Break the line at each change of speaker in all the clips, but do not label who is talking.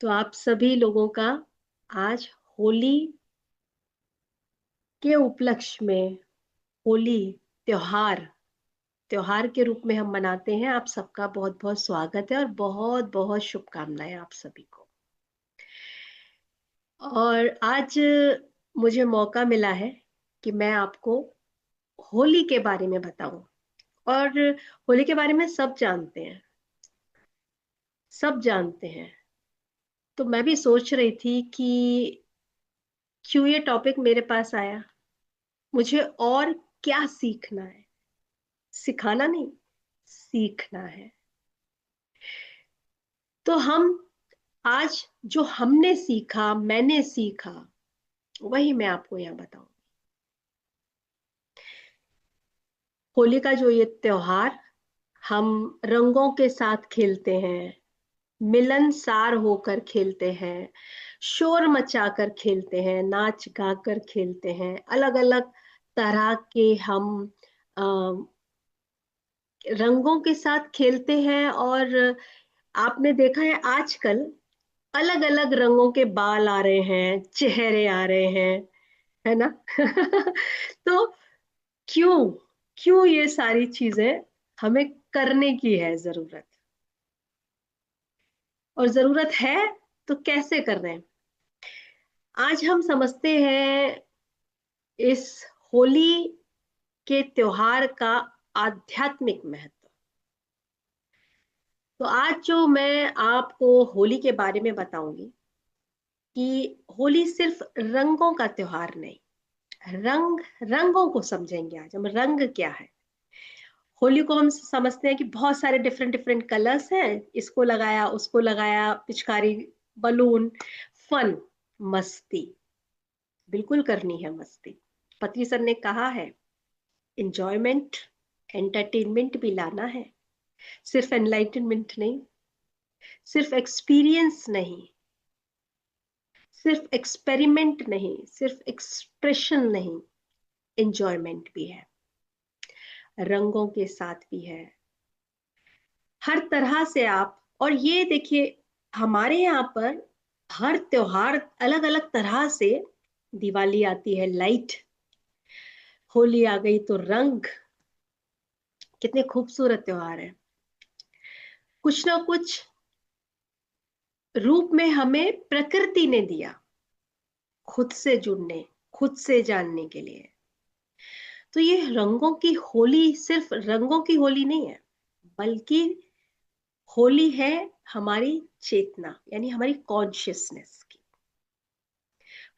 तो आप सभी लोगों का आज होली के उपलक्ष्य में होली त्योहार त्योहार के रूप में हम मनाते हैं। आप सबका बहुत बहुत स्वागत है और बहुत बहुत शुभकामनाएं आप सभी को। और आज मुझे मौका मिला है कि मैं आपको होली के बारे में बताऊं। और होली के बारे में सब जानते हैं, सब जानते हैं। तो मैं भी सोच रही थी कि क्यों ये टॉपिक मेरे पास आया, मुझे और क्या सीखना है। सिखाना नहीं, सीखना है। तो हम आज जो हमने सीखा, मैंने सीखा, वही मैं आपको यहाँ बताऊं। होली का जो ये त्योहार, हम रंगों के साथ खेलते हैं, मिलनसार होकर खेलते हैं, शोर मचाकर खेलते हैं, नाच गाकर खेलते हैं, अलग अलग तरह के हम रंगों के साथ खेलते हैं। और आपने देखा है आजकल अलग अलग रंगों के बाल आ रहे हैं, चेहरे आ रहे हैं, है ना? तो क्यों क्यों ये सारी चीजें हमें करने की है जरूरत, और जरूरत है तो कैसे कर रहे हैं? आज हम समझते हैं इस होली के त्योहार का आध्यात्मिक महत्व। तो आज जो मैं आपको होली के बारे में बताऊंगी कि होली सिर्फ रंगों का त्योहार नहीं, रंग रंगों को समझेंगे। आज हम रंग क्या है। होली को हम समझते हैं कि बहुत सारे डिफरेंट डिफरेंट कलर्स हैं, इसको लगाया उसको लगाया, पिचकारी, बलून, फन, मस्ती। बिल्कुल करनी है मस्ती। पति सर ने कहा है इंजॉयमेंट, एंटरटेनमेंट भी लाना है, सिर्फ एनलाइटनमेंट नहीं, सिर्फ एक्सपीरियंस नहीं, सिर्फ एक्सपेरिमेंट नहीं, सिर्फ एक्सप्रेशन नहीं, एंजॉयमेंट भी है, रंगों के साथ भी है, हर तरह से आप। और ये देखिए, हमारे यहाँ पर हर त्योहार अलग अलग तरह से। दिवाली आती है लाइट, होली आ गई तो रंग। कितने खूबसूरत त्योहार है। कुछ ना कुछ रूप में हमें प्रकृति ने दिया, खुद से जुड़ने, खुद से जानने के लिए। तो ये रंगों की होली सिर्फ रंगों की होली नहीं है, बल्कि होली है हमारी चेतना, यानी हमारी कॉन्शियसनेस की।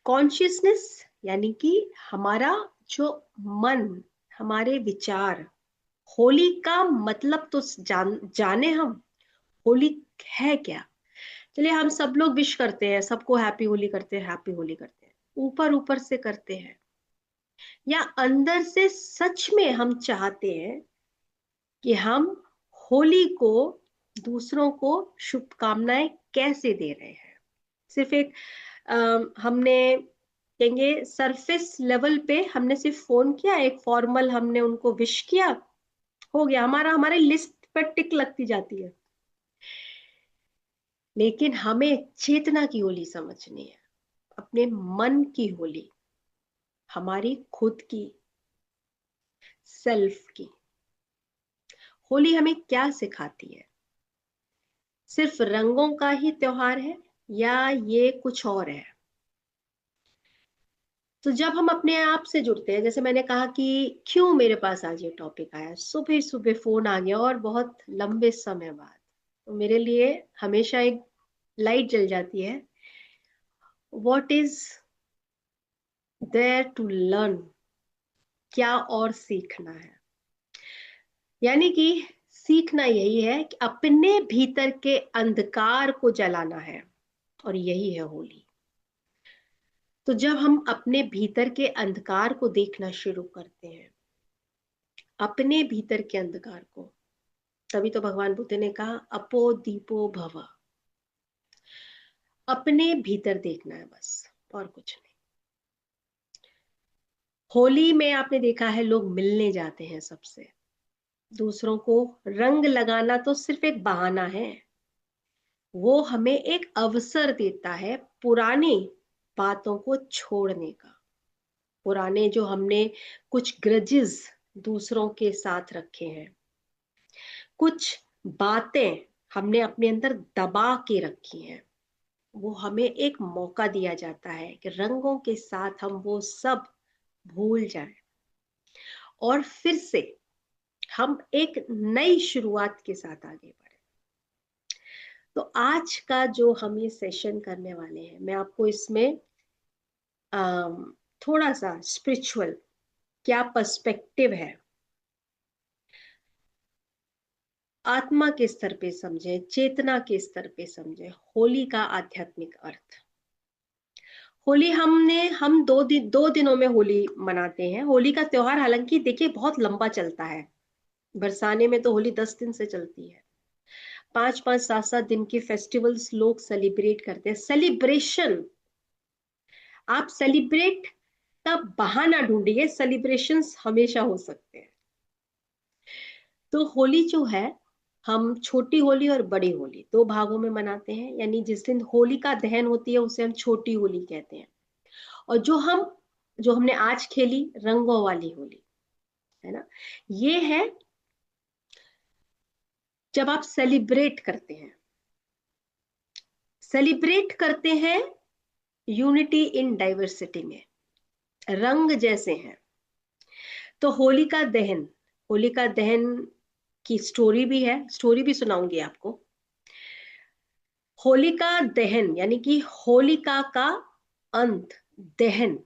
कॉन्शियसनेस यानी कि हमारा जो मन, हमारे विचार। होली का मतलब तो जाने हम, होली है क्या। चलिए, हम सब लोग विश करते हैं, सबको हैप्पी होली करते हैं, हैप्पी होली करते हैं, ऊपर ऊपर से करते हैं, या अंदर से सच में हम चाहते हैं कि हम होली को, दूसरों को शुभकामनाएं कैसे दे रहे हैं। सिर्फ एक हमने कहेंगे सरफेस लेवल पे हमने सिर्फ फोन किया, एक फॉर्मल हमने उनको विश किया, हो गया, हमारा हमारे लिस्ट पर टिक लगती जाती है। लेकिन हमें चेतना की होली समझनी है, अपने मन की होली, हमारी खुद की, सेल्फ की। होली हमें क्या सिखाती है? सिर्फ रंगों का ही त्योहार है या ये कुछ और है? तो जब हम अपने आप से जुड़ते हैं, जैसे मैंने कहा कि क्यों मेरे पास आज ये टॉपिक आया, सुबह सुबह फोन आ गया और बहुत लंबे समय बाद, तो मेरे लिए हमेशा एक लाइट जल जाती है। What is there to learn, क्या और सीखना है। यानी कि सीखना यही है कि अपने भीतर के अंधकार को जलाना है, और यही है होली। तो जब हम अपने भीतर के अंधकार को देखना शुरू करते हैं, अपने भीतर के अंधकार को, तभी तो भगवान बुद्ध ने कहा अपो दीपो भव। अपने भीतर देखना है बस, और कुछ नहीं। होली में आपने देखा है लोग मिलने जाते हैं सबसे, दूसरों को रंग लगाना तो सिर्फ एक बहाना है। वो हमें एक अवसर देता है पुरानी बातों को छोड़ने का। पुराने जो हमने कुछ ग्रजेस दूसरों के साथ रखे हैं, कुछ बातें हमने अपने अंदर दबा के रखी हैं, वो हमें एक मौका दिया जाता है कि रंगों के साथ हम वो सब भूल जाएं और फिर से हम एक नई शुरुआत के साथ आगे बढ़े। तो आज का जो हम ये सेशन करने वाले हैं, मैं आपको इसमें थोड़ा सा स्पिरिचुअल क्या पर्सपेक्टिव है, आत्मा के स्तर पे समझे, चेतना के स्तर पे समझे होली का आध्यात्मिक अर्थ। होली हम 2 दिनों में होली मनाते हैं। होली का त्योहार हालांकि देखिए बहुत लंबा चलता है। बरसाने में तो होली 10 दिन से चलती है। 5-5 7-7 दिन के फेस्टिवल्स लोग सेलिब्रेट करते हैं। सेलिब्रेशन, आप सेलिब्रेट का बहाना ढूंढिए, सेलिब्रेशंस हमेशा हो सकते हैं। तो होली जो है, हम छोटी होली और बड़ी होली 2 भागों में मनाते हैं। यानी जिस दिन होलिका दहन होती है उसे हम छोटी होली कहते हैं। और जो हमने आज खेली रंगों वाली होली, है ना, ये है जब आप सेलिब्रेट करते हैं। सेलिब्रेट करते हैं यूनिटी इन डाइवर्सिटी में, रंग जैसे हैं। तो होलिका दहन की स्टोरी भी है, स्टोरी भी सुनाऊंगी आपको। होलिका दहन यानी कि होलिका का अंत, दहन।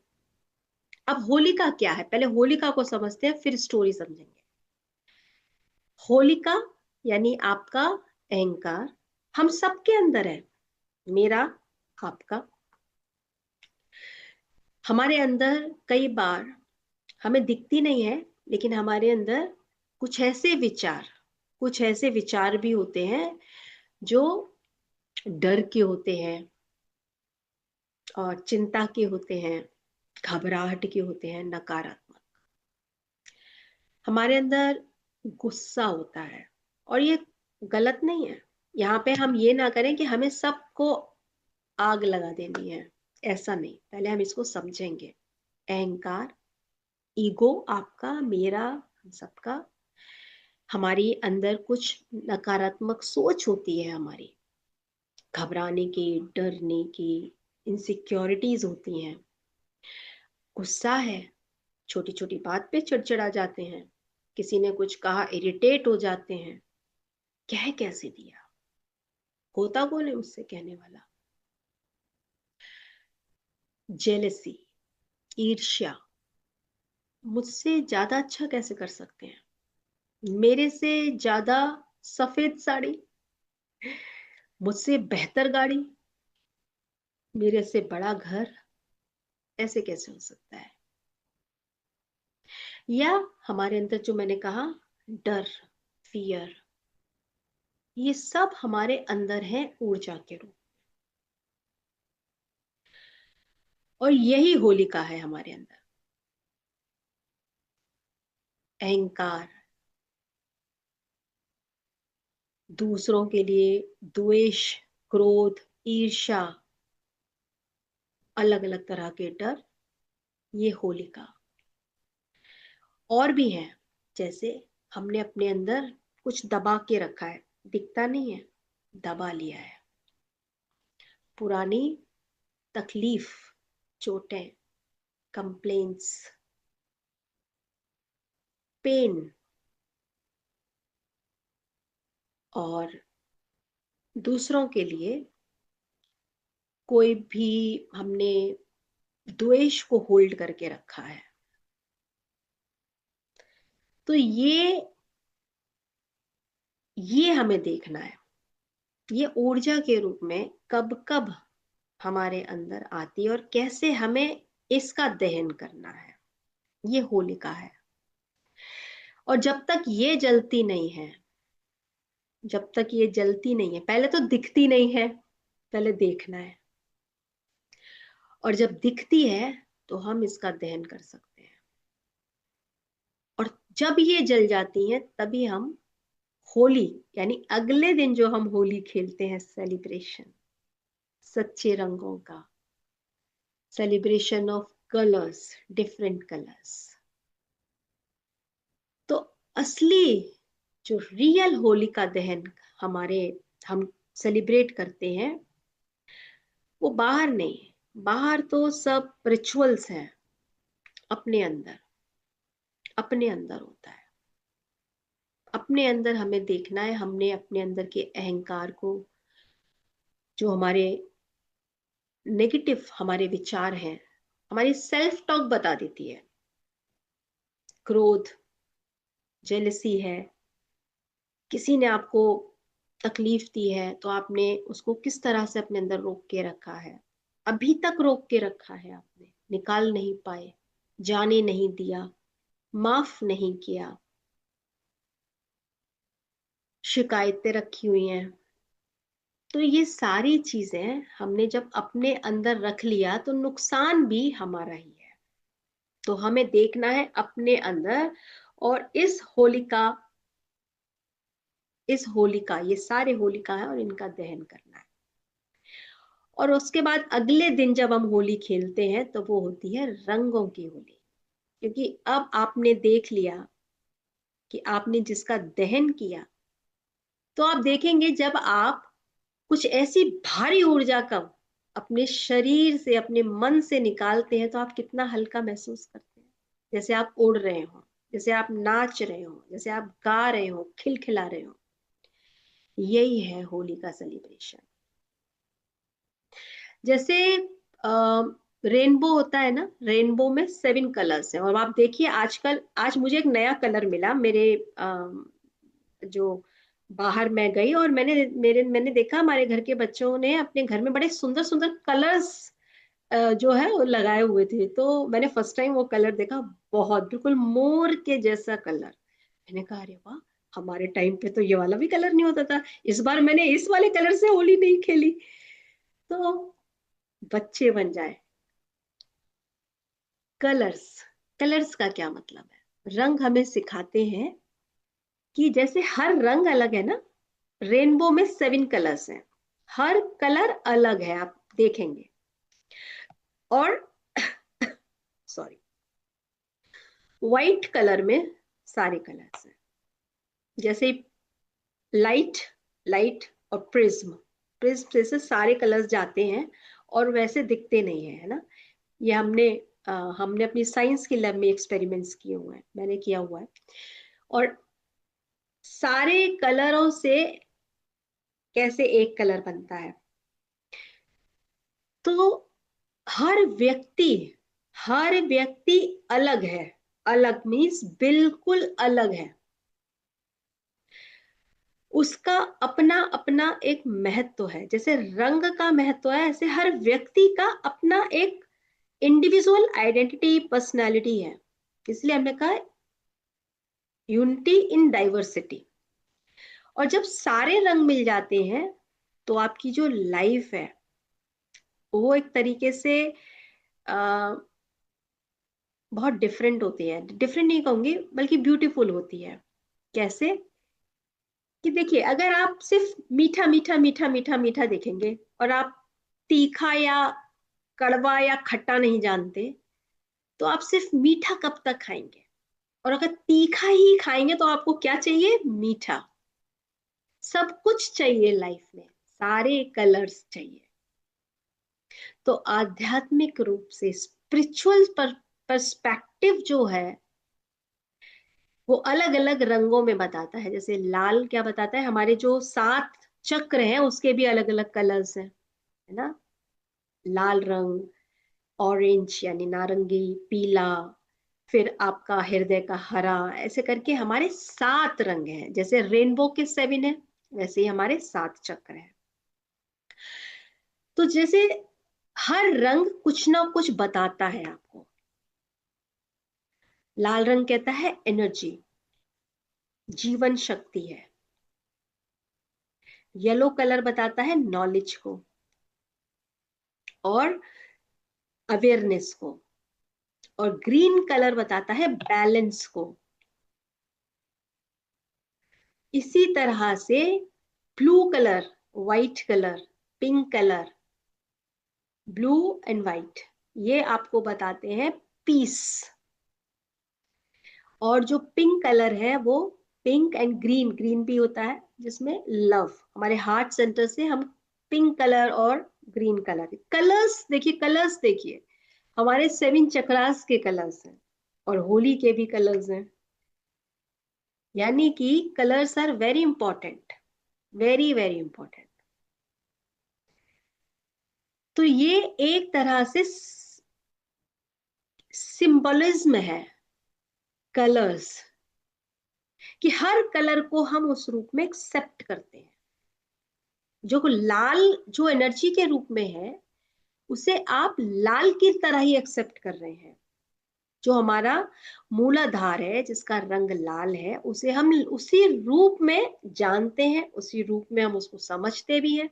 अब होलिका क्या है, पहले होलिका को समझते हैं फिर स्टोरी समझेंगे। होलिका यानी आपका अहंकार हम सबके अंदर है, मेरा, आपका। हमारे अंदर कई बार हमें दिखती नहीं है, लेकिन हमारे अंदर कुछ ऐसे विचार भी होते हैं जो डर के होते हैं और चिंता के होते हैं, घबराहट के होते हैं, नकारात्मक। हमारे अंदर गुस्सा होता है, और ये गलत नहीं है। यहाँ पे हम ये ना करें कि हमें सबको आग लगा देनी है, ऐसा नहीं। पहले हम इसको समझेंगे। अहंकार, ईगो, आपका, मेरा, हम सबका। हमारी अंदर कुछ नकारात्मक सोच होती है, हमारी घबराने की, डरने की, इनसिक्योरिटीज होती हैं। गुस्सा है, छोटी छोटी बात पे चिड़चिड़ा जाते हैं, किसी ने कुछ कहा इरिटेट हो जाते हैं, कह कैसे दिया, होता कौन है मुझसे कहने वाला। जेलसी, ईर्ष्या, मुझसे ज्यादा अच्छा कैसे कर सकते हैं, मेरे से ज्यादा सफेद साड़ी, मुझसे बेहतर गाड़ी, मेरे से बड़ा घर, ऐसे कैसे हो सकता है। या हमारे अंदर जो मैंने कहा डर, फियर, ये सब हमारे अंदर है ऊर्जा के रूप। और यही होलिका है हमारे अंदर। अहंकार, दूसरों के लिए द्वेष, क्रोध, ईर्ष्या, अलग अलग तरह के डर, ये होलिका। और भी हैं, जैसे हमने अपने अंदर कुछ दबा के रखा है, दिखता नहीं है, दबा लिया है। पुरानी तकलीफ, चोटें, कंप्लेंट्स, पेन, और दूसरों के लिए कोई भी हमने द्वेष को होल्ड करके रखा है। तो ये हमें देखना है, ये ऊर्जा के रूप में कब कब हमारे अंदर आती है और कैसे हमें इसका दहन करना है। ये होलिका है। और जब तक ये जलती नहीं है, पहले तो दिखती नहीं है, पहले देखना है। और जब दिखती है तो हम इसका दहन कर सकते हैं। और जब ये जल जाती है तभी हम होली यानी अगले दिन जो हम होली खेलते हैं, सेलिब्रेशन सच्चे रंगों का, celebration of colours, different colours. तो असली जो रियल होलिका दहन हमारे हम सेलिब्रेट करते हैं, वो बाहर नहीं है। बाहर तो सब रिचुअल्स हैं, अपने अंदर, अपने अंदर होता है। अपने अंदर हमें देखना है, हमने अपने अंदर के अहंकार को, जो हमारे नेगेटिव हमारे विचार हैं, हमारी सेल्फ टॉक बता देती है। क्रोध, जेलसी है, किसी ने आपको तकलीफ दी है तो आपने उसको किस तरह से अपने अंदर रोक के रखा है, अभी तक रोक के रखा है, आपने निकाल नहीं पाए, जाने नहीं दिया, माफ नहीं किया, शिकायतें रखी हुई हैं। तो ये सारी चीजें हमने जब अपने अंदर रख लिया तो नुकसान भी हमारा ही है। तो हमें देखना है अपने अंदर, और इस होलिका, ये सारे होलिका है और इनका दहन करना है। और उसके बाद अगले दिन जब हम होली खेलते हैं तो वो होती है रंगों की होली। क्योंकि अब आपने देख लिया कि आपने जिसका दहन किया, तो आप देखेंगे जब आप कुछ ऐसी भारी ऊर्जा का अपने शरीर से, अपने मन से निकालते हैं, तो आप कितना हल्का महसूस करते हैं। जैसे आप उड़ रहे हो, जैसे आप नाच रहे हो, जैसे आप गा रहे हो, खिलखिला रहे हो। यही है होली का सेलिब्रेशन। जैसे रेनबो होता है ना, रेनबो में 7 कलर्स हैं। और आप देखिए आजकल, आज मुझे एक नया कलर मिला मेरे जो बाहर मैं गई, और मैंने देखा हमारे घर के बच्चों ने अपने घर में बड़े सुंदर सुंदर कलर्स जो है वो लगाए हुए थे। तो मैंने फर्स्ट टाइम वो कलर देखा, बहुत बिल्कुल मोर के जैसा कलर। मैंने कहा अरे वाह, हमारे टाइम पे तो ये वाला भी कलर नहीं होता था। इस बार मैंने इस वाले कलर से होली नहीं खेली। तो बच्चे बन जाए। कलर्स, कलर्स का क्या मतलब है? रंग हमें सिखाते हैं कि जैसे हर रंग अलग है ना, रेनबो में 7 कलर्स हैं, हर कलर अलग है, आप देखेंगे। और सॉरी, व्हाइट कलर में सारे कलर्स हैं। जैसे लाइट, लाइट और प्रिज्म, प्रिज्म जैसे सारे कलर्स जाते हैं और वैसे दिखते नहीं है, है ना। ये हमने अपनी साइंस की लैब में एक्सपेरिमेंट्स किए हुए हैं, मैंने किया हुआ है। और सारे कलरों से कैसे एक कलर बनता है? तो हर व्यक्ति, हर व्यक्ति अलग है। अलग मीन्स बिल्कुल अलग है। उसका अपना अपना एक महत्व है। जैसे रंग का महत्व है, ऐसे हर व्यक्ति का अपना एक इंडिविजुअल आइडेंटिटी, पर्सनालिटी है। इसलिए हमने कहा यूनिटी इन डाइवर्सिटी। और जब सारे रंग मिल जाते हैं तो आपकी जो लाइफ है वो एक तरीके से आ, बहुत डिफरेंट होती है। डिफरेंट नहीं कहूंगी, बल्कि ब्यूटीफुल होती है। कैसे? कि देखिए, अगर आप सिर्फ मीठा मीठा मीठा मीठा मीठा देखेंगे और आप तीखा या कड़वा या खट्टा नहीं जानते, तो आप सिर्फ मीठा कब तक खाएंगे? और अगर तीखा ही खाएंगे तो आपको क्या चाहिए? मीठा। सब कुछ चाहिए लाइफ में, सारे कलर्स चाहिए। तो आध्यात्मिक रूप से स्पिरिचुअल पर्सपेक्टिव जो है वो अलग अलग रंगों में बताता है। जैसे लाल क्या बताता है, हमारे जो 7 चक्र हैं उसके भी अलग अलग कलर्स हैं, है ना। लाल रंग, ऑरेंज यानी नारंगी, पीला, फिर आपका हृदय का हरा, ऐसे करके हमारे 7 रंग हैं। जैसे रेनबो के 7 है, वैसे ही हमारे 7 चक्र हैं। तो जैसे हर रंग कुछ ना कुछ बताता है आपको। लाल रंग कहता है एनर्जी, जीवन शक्ति है। येलो कलर बताता है नॉलेज को और अवेयरनेस को। और ग्रीन कलर बताता है बैलेंस को। इसी तरह से blue colour, white colour, pink colour, blue and white, ये आपको बताते हैं पीस। और जो पिंक कलर है वो पिंक एंड ग्रीन, ग्रीन भी होता है जिसमें लव, हमारे हार्ट सेंटर से हम पिंक कलर और ग्रीन कलर, कलर्स देखिए, कलर्स देखिए, हमारे 7 चक्रास के कलर्स हैं और होली के भी कलर्स हैं। यानी कि colours are very important, very very important. तो ये एक तरह से सिंबलिज्म है कलर्स, कि हर कलर को हम उस रूप में एक्सेप्ट करते हैं। जो लाल जो एनर्जी के रूप में है, उसे आप लाल की तरह ही एक्सेप्ट कर रहे हैं। जो हमारा मूलाधार है जिसका रंग लाल है, उसे हम उसी रूप में जानते हैं, उसी रूप में हम उसको समझते भी हैं।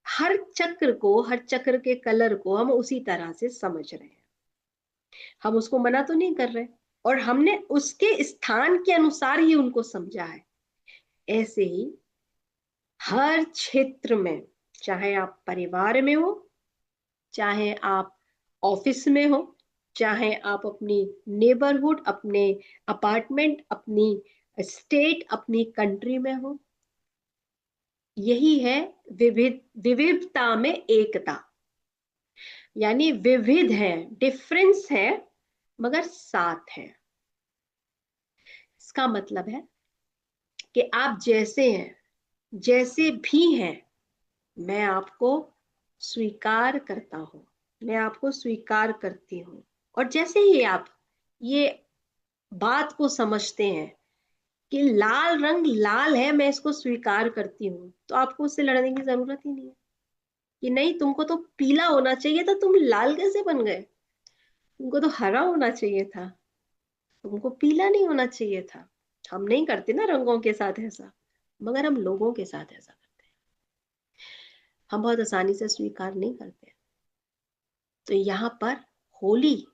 हर चक्र को, हर चक्र के कलर को हम उसी तरह से समझ रहे हैं, हम उसको मना तो नहीं कर रहे, और हमने उसके स्थान के अनुसार ही उनको समझा है। ऐसे ही हर क्षेत्र में, चाहे आप परिवार में हो, चाहे आप ऑफिस में हो, चाहे आप अपनी नेबरहुड, अपने अपार्टमेंट, अपनी स्टेट, अपनी कंट्री में हो, यही है विविध, विविधता में एकता। यानी विविध है, डिफरेंस है, मगर साथ है। इसका मतलब है कि आप जैसे हैं, जैसे भी हैं, मैं आपको स्वीकार करता हूं, मैं आपको स्वीकार करती हूँ। और जैसे ही आप ये बात को समझते हैं कि लाल रंग लाल है, मैं इसको स्वीकार करती हूँ, तो आपको उससे लड़ने की जरूरत ही नहीं है कि नहीं तुमको तो पीला होना चाहिए था, तुम लाल कैसे बन गए, तुमको तो हरा होना चाहिए था, तुमको पीला नहीं होना चाहिए था। हम नहीं करते ना रंगों के साथ ऐसा, मगर हम लोगों के साथ ऐसा करते हैं, हम बहुत आसानी से स्वीकार नहीं करते। तो यहाँ पर होली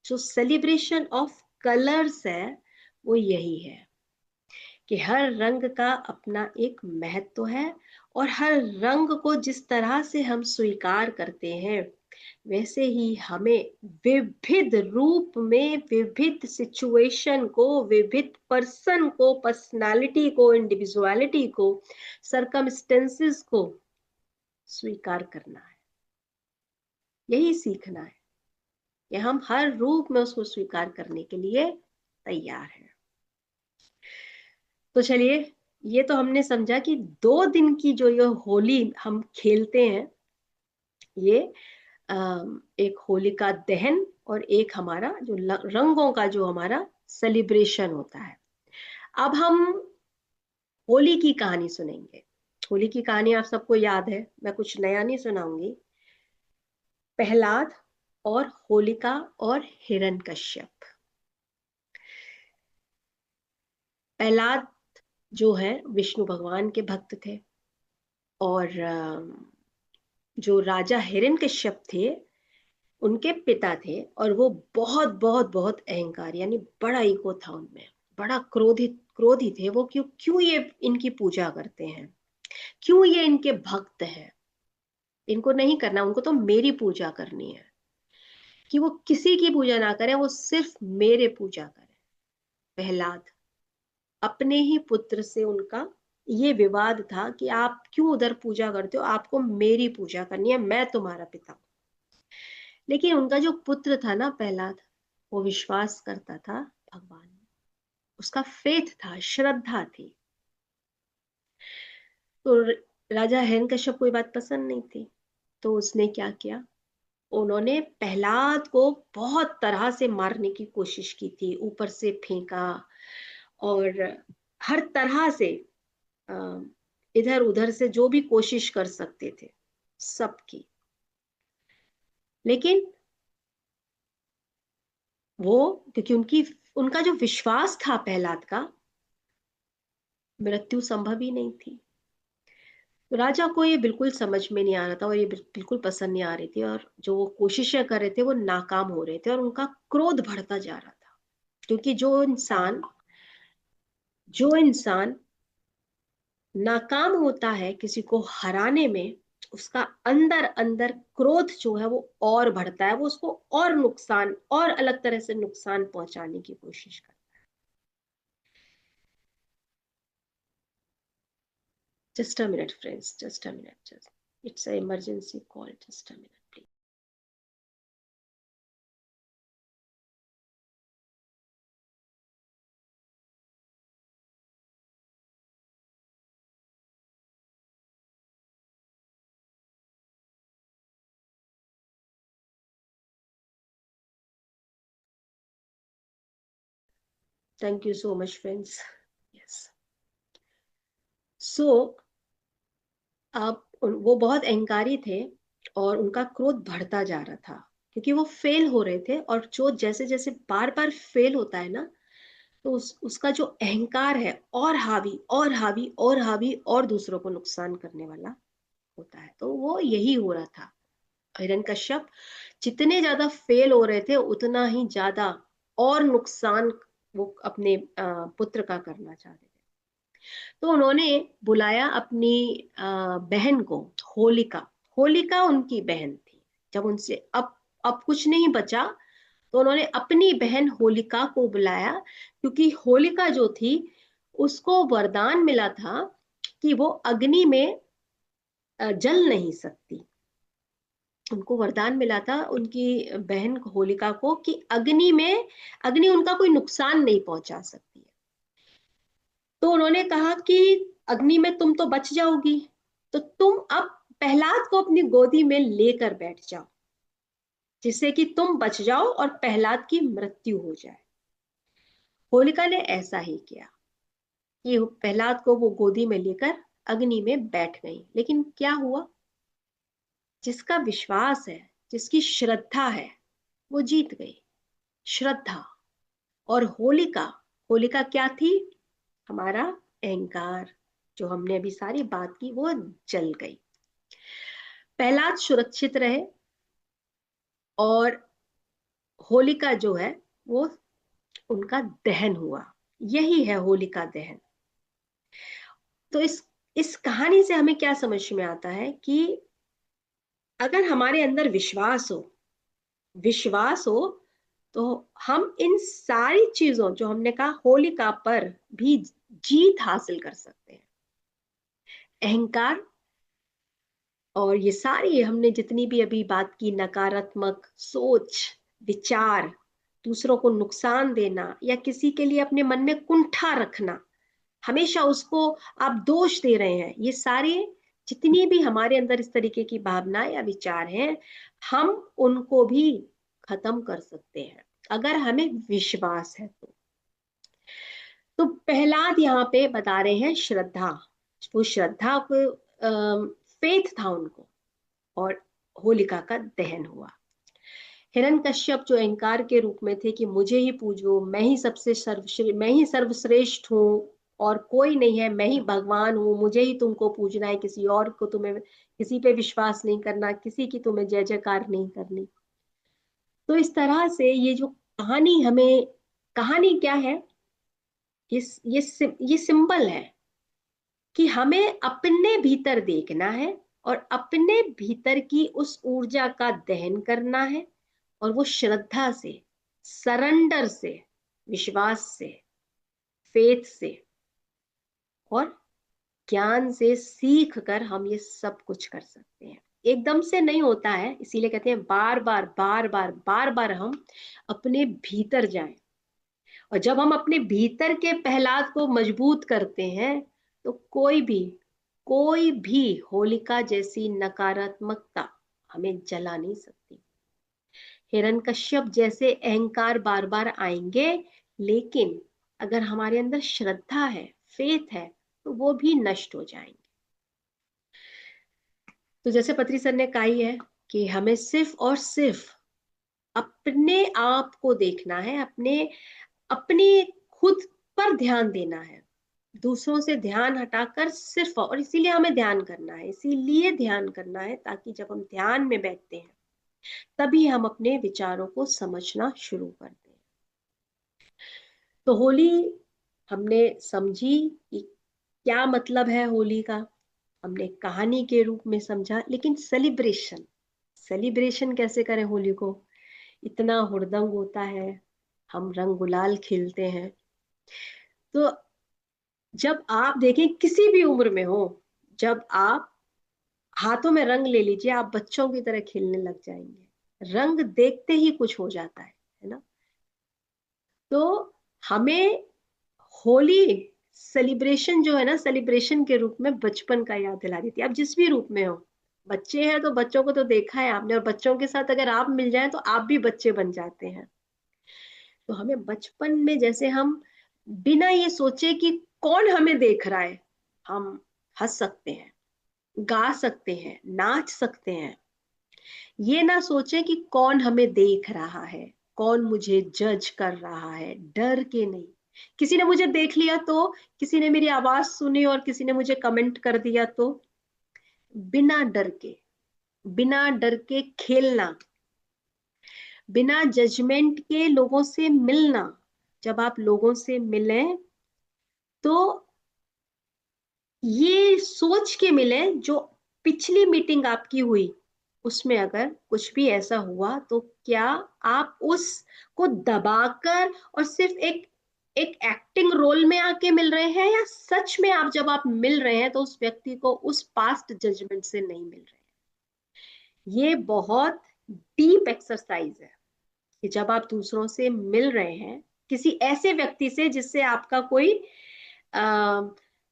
जो सेलिब्रेशन ऑफ कलर्स है, वो यही है कि हर रंग का अपना एक महत्व है, और हर रंग को जिस तरह से हम स्वीकार करते हैं, वैसे ही हमें विविध रूप में, विविध सिचुएशन को, विविध पर्सन को, पर्सनालिटी को, इंडिविजुअलिटी को, सरकमस्टेंसेस को स्वीकार करना है। यही सीखना है कि हम हर रूप में उसको स्वीकार करने के लिए तैयार हैं। तो चलिए, ये तो हमने समझा कि 2 दिन की जो ये होली हम खेलते हैं, ये एक होलिका दहन और एक हमारा जो रंगों का जो हमारा सेलिब्रेशन होता है। अब हम होली की कहानी सुनेंगे। होली की कहानी आप सबको याद है, मैं कुछ नया नहीं सुनाऊंगी। प्रहलाद और होलिका और हिरण्यकश्यप। प्रहलाद जो है विष्णु भगवान के भक्त थे, और जो राजा हिरण्यकश्यप थे उनके पिता थे, और वो बहुत बहुत बहुत अहंकार, यानी बड़ा ईगो था उनमें, बड़ा क्रोधित क्रोधी थे वो। क्यों क्यों ये इनकी पूजा करते हैं, क्यों ये इनके भक्त हैं, इनको नहीं करना, उनको तो मेरी पूजा करनी है। कि वो किसी की पूजा ना करें, वो सिर्फ मेरे पूजा करें। प्रहलाद, अपने ही पुत्र से उनका ये विवाद था कि आप क्यों उधर पूजा करते हो, आपको मेरी पूजा करनी है, मैं तुम्हारा पिता हूं। लेकिन उनका जो पुत्र था ना प्रहलाद, वो विश्वास करता था भगवान में, उसका फेथ था, श्रद्धा थी। तो राजा हिरण्यकश्यप को ये बात पसंद नहीं थी, तो उसने क्या किया, उन्होंने प्रहलाद को बहुत तरह से मारने की कोशिश की थी, ऊपर से फेंका, और हर तरह से इधर उधर से जो भी कोशिश कर सकते थे सब की। लेकिन वो, क्योंकि उनका जो विश्वास था प्रहलाद का, मृत्यु संभव ही नहीं थी। तो राजा को ये बिल्कुल समझ में नहीं आ रहा था, और ये बिल्कुल पसंद नहीं आ रही थी, और जो वो कोशिशें कर रहे थे वो नाकाम हो रहे थे, और उनका क्रोध बढ़ता जा रहा था। क्योंकि जो इंसान नाकाम होता है किसी को हराने में, उसका अंदर अंदर क्रोध जो है वो और बढ़ता है, वो उसको और नुकसान और अलग तरह से नुकसान पहुंचाने की कोशिश करता है। Just a minute friends, just a minute, just it's a emergency call, just a minute please. Thank you so much friends. Yes. So अब वो बहुत अहंकारी थे और उनका क्रोध बढ़ता जा रहा था, क्योंकि वो फेल हो रहे थे, और जो जैसे जैसे बार बार फेल होता है ना, तो उसका जो अहंकार है और हावी और हावी और हावी और दूसरों को नुकसान करने वाला होता है। तो वो यही हो रहा था। हिरण्यकश्यप जितने ज्यादा फेल हो रहे थे, उतना ही ज्यादा और नुकसान वो अपने पुत्र का करना चाहते थे। तो उन्होंने बुलाया अपनी बहन को, होलिका। होलिका उनकी बहन थी। जब उनसे अब कुछ नहीं बचा, तो उन्होंने अपनी बहन होलिका को बुलाया, क्योंकि होलिका जो थी उसको वरदान मिला था कि वो अग्नि में जल नहीं सकती। उनको वरदान मिला था उनकी बहन होलिका को कि अग्नि उनका कोई नुकसान नहीं पहुंचा सकती है। तो उन्होंने कहा कि अग्नि में तुम तो बच जाओगी, तो तुम अब प्रहलाद को अपनी गोदी में लेकर बैठ जाओ, जिससे कि तुम बच जाओ और प्रहलाद की मृत्यु हो जाए। होलिका ने ऐसा ही किया कि प्रहलाद को वो गोदी में लेकर अग्नि में बैठ गई। लेकिन क्या हुआ? जिसका विश्वास है, जिसकी श्रद्धा है, वो जीत गई। श्रद्धा। और होलिका, होलिका क्या थी? हमारा अहंकार। जो हमने अभी सारी बात की, वो जल गई। प्रहलाद सुरक्षित रहे, और होलिका जो है वो, उनका दहन हुआ। यही है होलिका दहन। तो इस कहानी से हमें क्या समझ में आता है कि अगर हमारे अंदर विश्वास हो, तो हम इन सारी चीजों जो हमने कहा होलिका पर भी जीत हासिल कर सकते हैं। अहंकार और ये सारी हमने जितनी भी अभी बात की, नकारात्मक सोच, विचार, दूसरों को नुकसान देना, या किसी के लिए अपने मन में कुंठा रखना, हमेशा उसको आप दोष दे रहे हैं, ये सारे जितनी भी हमारे अंदर इस तरीके की भावनाएं या विचार हैं, हम उनको भी खत्म कर सकते हैं अगर हमें विश्वास है तो प्रहलाद यहाँ पे बता रहे हैं श्रद्धा। वो श्रद्धा को, फेथ था उनको, और होलिका का दहन हुआ। हिरण्यकश्यप जो अहंकार के रूप में थे कि मुझे ही पूजो, मैं ही सर्वश्रेष्ठ हूँ और कोई नहीं है, मैं ही भगवान हूँ, मुझे ही तुमको पूजना है, किसी और को तुम्हें, किसी पे विश्वास नहीं करना, किसी की तुम्हें जय जयकार नहीं करनी। तो इस तरह से ये जो कहानी हमें, कहानी क्या है? ये सिंबल है कि हमें अपने भीतर देखना है, और अपने भीतर की उस ऊर्जा का दहन करना है, और वो श्रद्धा से, सरेंडर से, विश्वास से, फेथ से और ज्ञान से सीख कर हम ये सब कुछ कर सकते हैं। एकदम से नहीं होता है, इसीलिए कहते हैं बार बार बार बार बार बार हम अपने भीतर जाएं। और जब हम अपने भीतर के प्रहलाद को मजबूत करते हैं, तो कोई भी होलिका जैसी नकारात्मकता हमें जला नहीं सकती। हिरण्यकश्यप जैसे अहंकार बार बार आएंगे, लेकिन अगर हमारे अंदर श्रद्धा है, फेथ है, तो वो भी नष्ट हो जाएंगे। तो जैसे पत्री सर ने कहा ही है कि हमें सिर्फ और सिर्फ अपने आप को देखना है, अपने खुद पर ध्यान देना है, दूसरों से ध्यान हटाकर सिर्फ, और इसीलिए हमें ध्यान करना है, इसीलिए ध्यान करना है ताकि जब हम ध्यान में बैठते हैं, तभी हम अपने विचारों को समझना शुरू करते हैं। तो होली हमने समझी कि क्या मतलब है होली का, हमने कहानी के रूप में समझा, लेकिन सेलिब्रेशन, सेलिब्रेशन कैसे करें होली को? इतना हुड़दंग होता है, हम रंग गुलाल खेलते हैं। तो जब आप देखें किसी भी उम्र में हो, जब आप हाथों में रंग ले लीजिए, आप बच्चों की तरह खेलने लग जाएंगे, रंग देखते ही कुछ हो जाता है ना। तो हमें होली सेलिब्रेशन जो है ना, सेलिब्रेशन के रूप में बचपन का याद दिला देती है। आप जिस भी रूप में हो, बच्चे हैं तो बच्चों को तो देखा है आपने, और बच्चों के साथ अगर आप मिल जाएं तो आप भी बच्चे बन जाते हैं। तो हमें बचपन में जैसे हम बिना ये सोचे कि कौन हमें देख रहा है, हम हंस सकते हैं, गा सकते हैं, नाच सकते हैं, ये ना सोचे कि कौन हमें देख रहा है, कौन मुझे जज कर रहा है, डर के नहीं। किसी ने मुझे देख लिया तो, किसी ने मेरी आवाज सुनी और किसी ने मुझे कमेंट कर दिया तो, बिना डर के, बिना डर के खेलना, बिना जजमेंट के लोगों से मिलना। जब आप लोगों से मिलें तो ये सोच के मिले, जो पिछली मीटिंग आपकी हुई उसमें अगर कुछ भी ऐसा हुआ तो क्या आप उसको दबाकर और सिर्फ एक एक एक्टिंग रोल में आके मिल रहे हैं, या सच में आप जब आप मिल रहे हैं तो उस व्यक्ति को उस पास्ट जजमेंट से नहीं मिल रहे हैं। ये बहुत डीप एक्सरसाइज है कि जब आप दूसरों से मिल रहे हैं, किसी ऐसे व्यक्ति से जिससे आपका कोई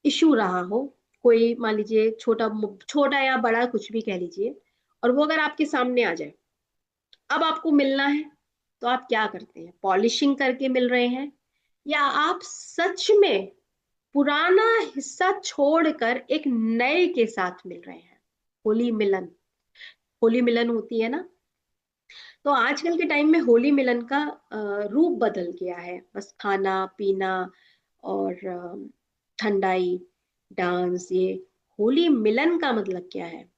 इशू रहा हो, कोई मान लीजिए छोटा छोटा या बड़ा कुछ भी कह लीजिए, और वो अगर आपके सामने आ जाए, अब आपको मिलना है, तो आप क्या करते हैं? पॉलिशिंग करके मिल रहे हैं, या आप सच में पुराना हिस्सा छोड़कर एक नए के साथ मिल रहे हैं? होली मिलन, होली मिलन होती है ना। तो आजकल के टाइम में होली मिलन का रूप बदल गया है, बस खाना पीना और ठंडाई, डांस, ये होली मिलन का मतलब क्या है?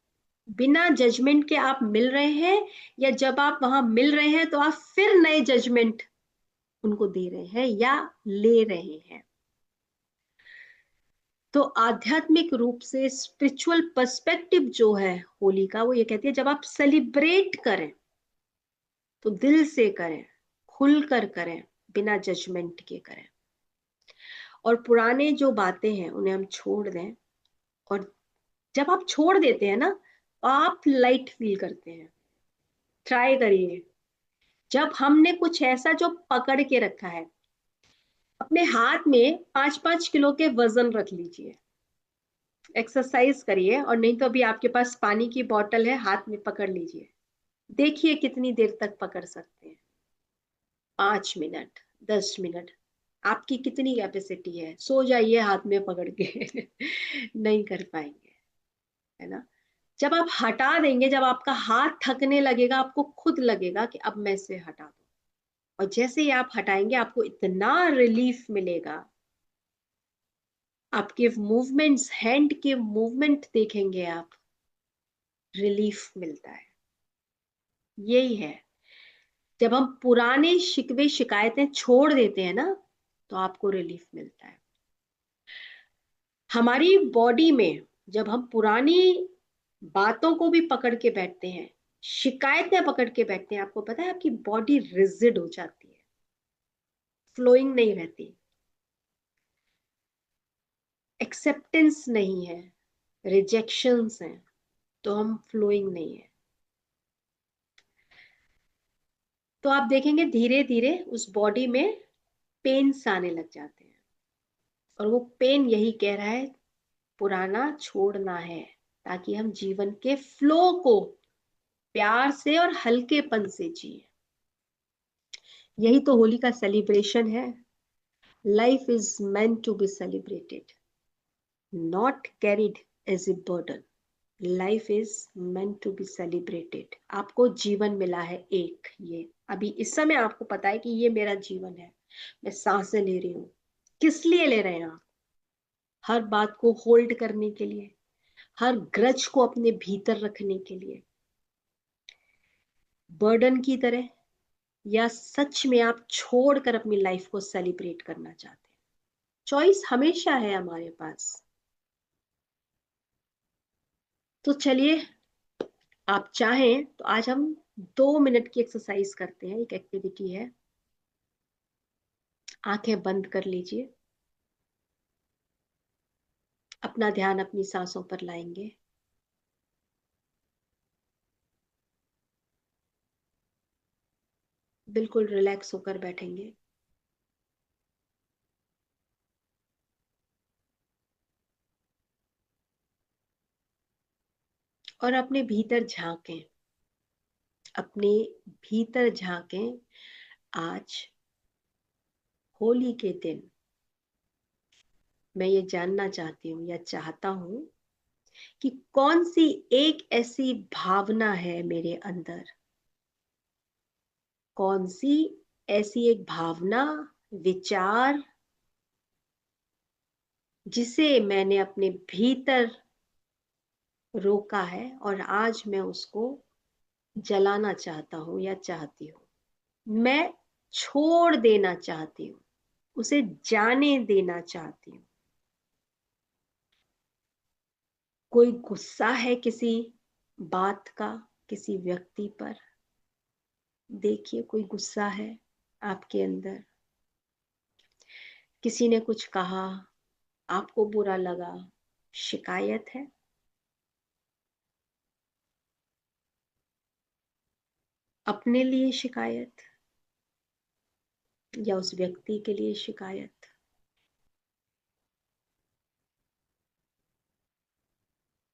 बिना जजमेंट के आप मिल रहे हैं, या जब आप वहां मिल रहे हैं तो आप फिर नए जजमेंट उनको दे रहे हैं या ले रहे हैं? तो आध्यात्मिक रूप से स्पिरिचुअल पर्सपेक्टिव जो है होली का, वो ये कहती है जब आप सेलिब्रेट करें तो दिल से करें, खुलकर करें, बिना जजमेंट के करें, और पुराने जो बातें हैं उन्हें हम छोड़ दें। और जब आप छोड़ देते हैं ना, तो आप लाइट फील करते हैं। ट्राई करिए, जब हमने कुछ ऐसा जो पकड़ के रखा है, अपने हाथ में 5-5 किलो के वजन रख लीजिए, एक्सरसाइज करिए, और नहीं तो अभी आपके पास पानी की बोतल है, हाथ में पकड़ लीजिए, देखिए कितनी देर तक पकड़ सकते हैं। 5 मिनट, 10 मिनट, आपकी कितनी कैपेसिटी है? सो जाइए हाथ में पकड़ के नहीं कर पाएंगे, है ना। जब आप हटा देंगे, जब आपका हाथ थकने लगेगा, आपको खुद लगेगा कि अब मैं इसे हटा दूं, और जैसे ही आप हटाएंगे आपको इतना रिलीफ मिलेगा। आपके मूवमेंट्स, हैंड के मूवमेंट देखेंगे आप, रिलीफ मिलता है। यही है, जब हम पुराने शिकवे शिकायतें छोड़ देते हैं ना, तो आपको रिलीफ मिलता है। हमारी बॉडी में जब हम पुरानी बातों को भी पकड़ के बैठते हैं, शिकायतें पकड़ के बैठते हैं, आपको पता है आपकी बॉडी रिजिड हो जाती है, फ्लोइंग नहीं रहती, एक्सेप्टेंस नहीं है, रिजेक्शंस हैं, तो हम फ्लोइंग नहीं है। तो आप देखेंगे धीरे धीरे उस बॉडी में पेन्स आने लग जाते हैं, और वो पेन यही कह रहा है पुराना छोड़ना है, ताकि हम जीवन के फ्लो को प्यार से और हल्केपन से जिए। यही तो होली का सेलिब्रेशन है। Life is meant to be celebrated, not carried as a burden. Life is meant to be celebrated. आपको जीवन मिला है एक, ये अभी इस समय आपको पता है कि ये मेरा जीवन है, मैं सांसें ले रही हूँ। किस लिए ले रहे हैं आप? हर बात को होल्ड करने के लिए, हर ग्रज को अपने भीतर रखने के लिए, बर्डन की तरह, या सच में आप छोड़कर अपनी लाइफ को सेलिब्रेट करना चाहते हैं? चॉइस हमेशा है हमारे पास। तो चलिए, आप चाहें तो आज हम 2 मिनट की एक्सरसाइज करते हैं। एक एक्टिविटी है, आंखें बंद कर लीजिए, अपना ध्यान अपनी सांसों पर लाएंगे। बिल्कुल रिलैक्स होकर बैठेंगे। और अपने भीतर झांकें, अपने भीतर झांकें। आज होली के दिन मैं ये जानना चाहती हूँ या चाहता हूँ कि कौन सी एक ऐसी भावना है मेरे अंदर, कौन सी ऐसी एक भावना, विचार, जिसे मैंने अपने भीतर रोका है और आज मैं उसको जलाना चाहता हूँ या चाहती हूँ। मैं छोड़ देना चाहती हूँ, उसे जाने देना चाहती हूँ। कोई गुस्सा है किसी बात का, किसी व्यक्ति पर। देखिए, कोई गुस्सा है आपके अंदर, किसी ने कुछ कहा, आपको बुरा लगा, शिकायत है। अपने लिए शिकायत या उस व्यक्ति के लिए शिकायत।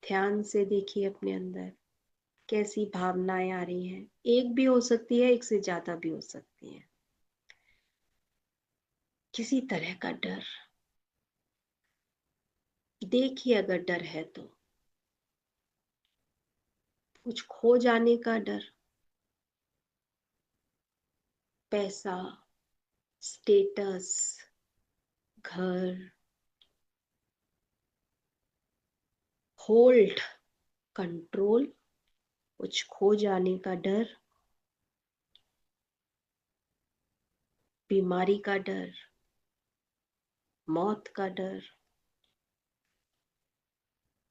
ध्यान से देखिए अपने अंदर कैसी भावनाएं आ रही हैं। एक भी हो सकती है, एक से ज्यादा भी हो सकती है। किसी तरह का डर, देखिए अगर डर है तो कुछ खो जाने का डर, पैसा, स्टेटस, घर, होल्ड, कंट्रोल, कुछ खो जाने का डर, बीमारी का डर, मौत का डर,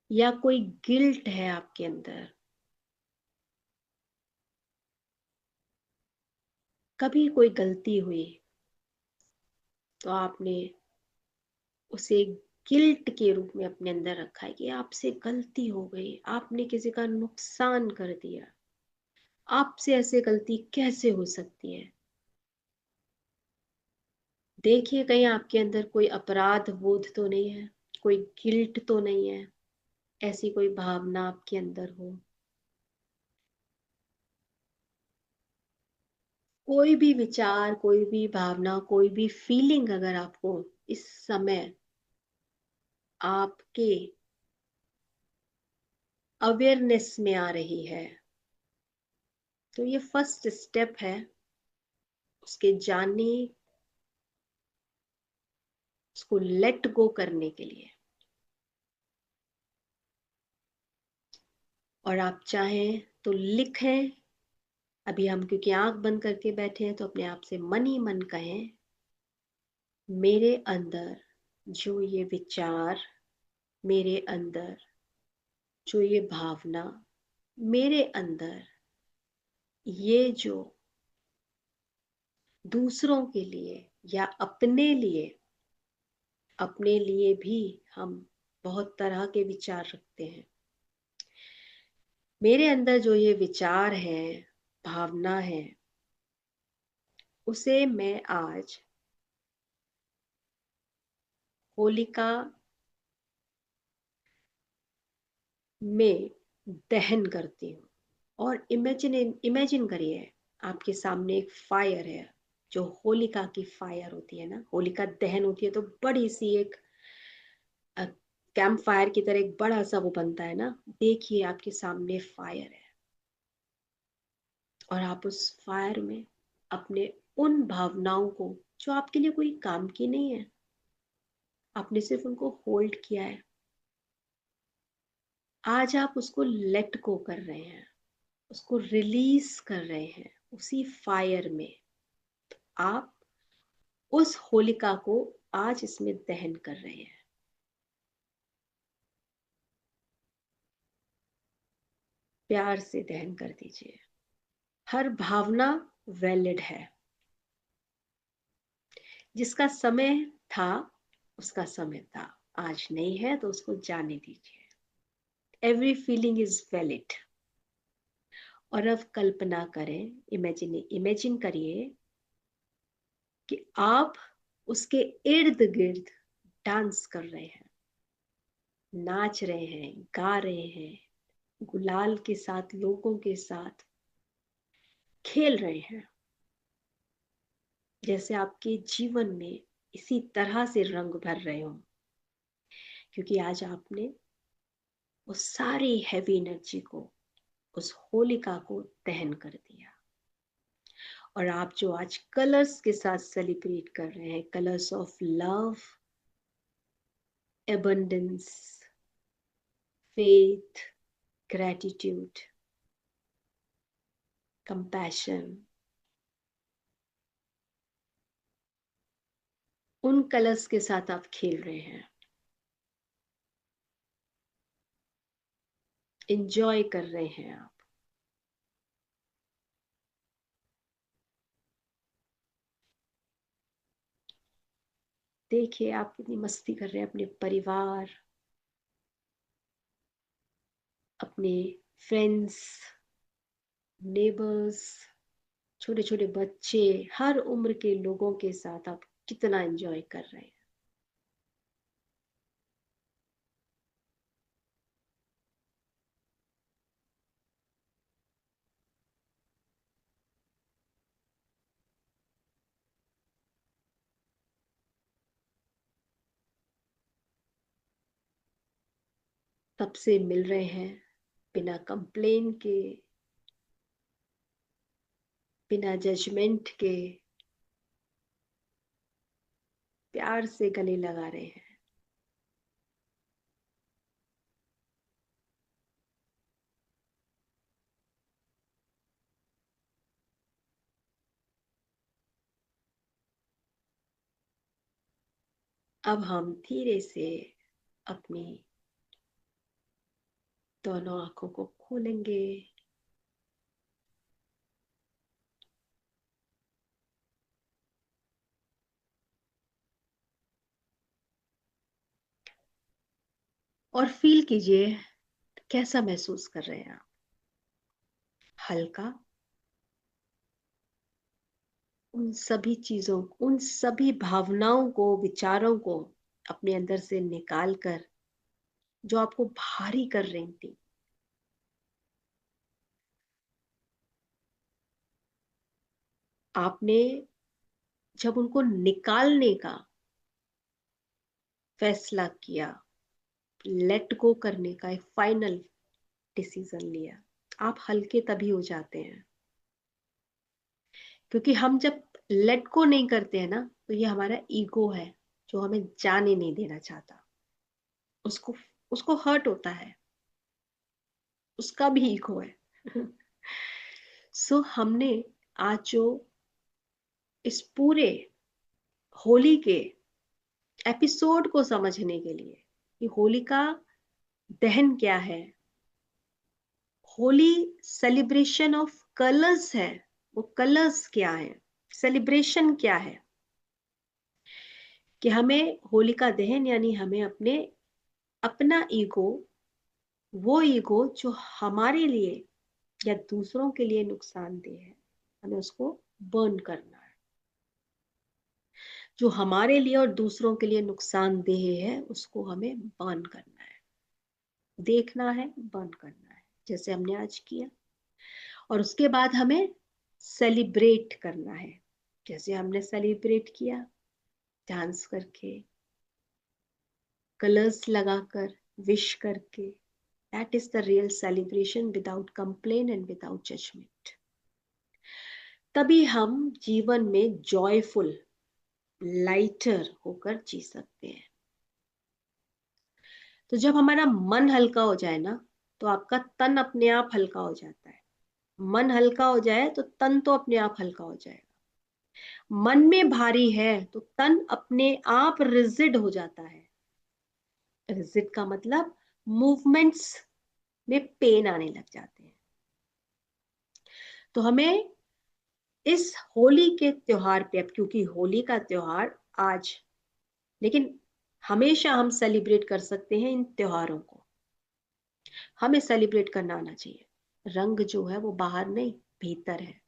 या कोई गिल्ट है आपके अंदर। कभी कोई गलती हुई तो आपने उसे गिल्ट के रूप में अपने अंदर रखा है कि आपसे गलती हो गई, आपने किसी का नुकसान कर दिया, आपसे ऐसे गलती कैसे हो सकती है। देखिए कहीं आपके अंदर कोई अपराध बोध तो नहीं है, कोई गिल्ट तो नहीं है, ऐसी कोई भावना आपके अंदर हो। कोई भी विचार, कोई भी भावना, कोई भी फीलिंग अगर आपको इस समय आपके अवेयरनेस में आ रही है, तो ये फर्स्ट स्टेप है उसके जानने, उसको लेट गो करने के लिए। और आप चाहें तो लिखें। अभी हम क्योंकि आंख बंद करके बैठे हैं तो अपने आप से मन ही मन कहें, मेरे अंदर जो ये विचार, मेरे अंदर जो ये भावना, मेरे अंदर ये जो दूसरों के लिए या अपने लिए भी हम बहुत तरह के विचार रखते हैं। मेरे अंदर जो ये विचार है, भावना है, उसे मैं आज होलिका में दहन करती हूँ। और इमेजिन करिए, आपके सामने एक फायर है, जो होलिका की फायर होती है ना, होलिका दहन होती है तो बड़ी सी एक कैंप फायर की तरह एक बड़ा सा वो बनता है ना। देखिए आपके सामने फायर है और आप उस फायर में अपने उन भावनाओं को, जो आपके लिए कोई काम की नहीं है, आपने सिर्फ उनको होल्ड किया है, आज आप उसको लेट गो कर रहे हैं, उसको रिलीज कर रहे हैं उसी फायर में। आप उस होलिका को आज इसमें दहन कर रहे हैं। प्यार से दहन कर दीजिए। हर भावना वैलिड है। जिसका समय था उसका समय था, आज नहीं है तो उसको जाने दीजिए। Every feeling is valid. और अब कल्पना करें, इमेजिन करिए कि आप उसके इर्द गिर्द डांस कर रहे हैं, नाच रहे हैं, गा रहे हैं, गुलाल के साथ, लोगों के साथ खेल रहे हैं, जैसे आपके जीवन में इसी तरह से रंग भर रहे हो, क्योंकि आज आपने उस सारी हैवी एनर्जी को, उस होलिका को दहन कर दिया। और आप जो आज कलर्स के साथ सेलिब्रेट कर रहे हैं, colours of love, abundance, faith, gratitude, compassion, उन कलर्स के साथ आप खेल रहे हैं, एंजॉय कर रहे हैं आप। देखिए आप कितनी मस्ती कर रहे हैं अपने परिवार, अपने फ्रेंड्स, नेबर्स, छोटे छोटे बच्चे, हर उम्र के लोगों के साथ आप कितना एंजॉय कर रहे हैं। तब से मिल रहे हैं, बिना कंप्लेन के, बिना जजमेंट के, प्यार से गले लगा रहे हैं। अब हम धीरे से अपनी दोनों आंखों को खोलेंगे। और फील कीजिए कैसा महसूस कर रहे हैं आप। हल्का, उन सभी चीजों, उन सभी भावनाओं को, विचारों को अपने अंदर से निकाल कर, जो आपको भारी कर रही थी, आपने जब उनको निकालने का फैसला किया, लेट गो करने का एक फाइनल डिसीजन लिया, आप हल्के तभी हो जाते हैं। क्योंकि हम जब लेट गो नहीं करते हैं ना, तो ये हमारा ईगो है जो हमें जाने नहीं देना चाहता। उसको उसको हर्ट होता है, उसका भी ईगो है। सो हमने आज जो इस पूरे होली के एपिसोड को समझने के लिए कि होली का दहन क्या है, होली सेलिब्रेशन ऑफ कलर्स है, वो कलर्स क्या है, सेलिब्रेशन क्या है, कि हमें होलिका दहन यानी हमें अपने अपना ईगो, वो ईगो जो हमारे लिए या दूसरों के लिए नुकसानदेह है, हमें उसको बर्न करना है। जो हमारे लिए और दूसरों के लिए नुकसानदेह है उसको हमें बर्न करना है, देखना है, बर्न करना है, जैसे हमने आज किया। और उसके बाद हमें सेलिब्रेट करना है, जैसे हमने सेलिब्रेट किया, डांस करके, कलर्स लगाकर, विश करके। That is the real celebration, without complain and without judgement. तभी हम जीवन में जॉयफुल, लाइटर होकर जी सकते हैं। तो जब हमारा मन हल्का हो जाए ना, तो आपका तन अपने आप हल्का हो जाता है। मन हल्का हो जाए तो तन तो अपने आप हल्का हो जाएगा। मन में भारी है तो तन अपने आप रिजिड हो जाता है। रिजिड का मतलब मूवमेंट्स में पेन आने लग जाते हैं। तो हमें इस होली के त्योहार पे, अब क्योंकि होली का त्योहार आज, लेकिन हमेशा हम सेलिब्रेट कर सकते हैं इन त्योहारों को। हमें सेलिब्रेट करना आना चाहिए। रंग जो है वो बाहर नहीं, भीतर है,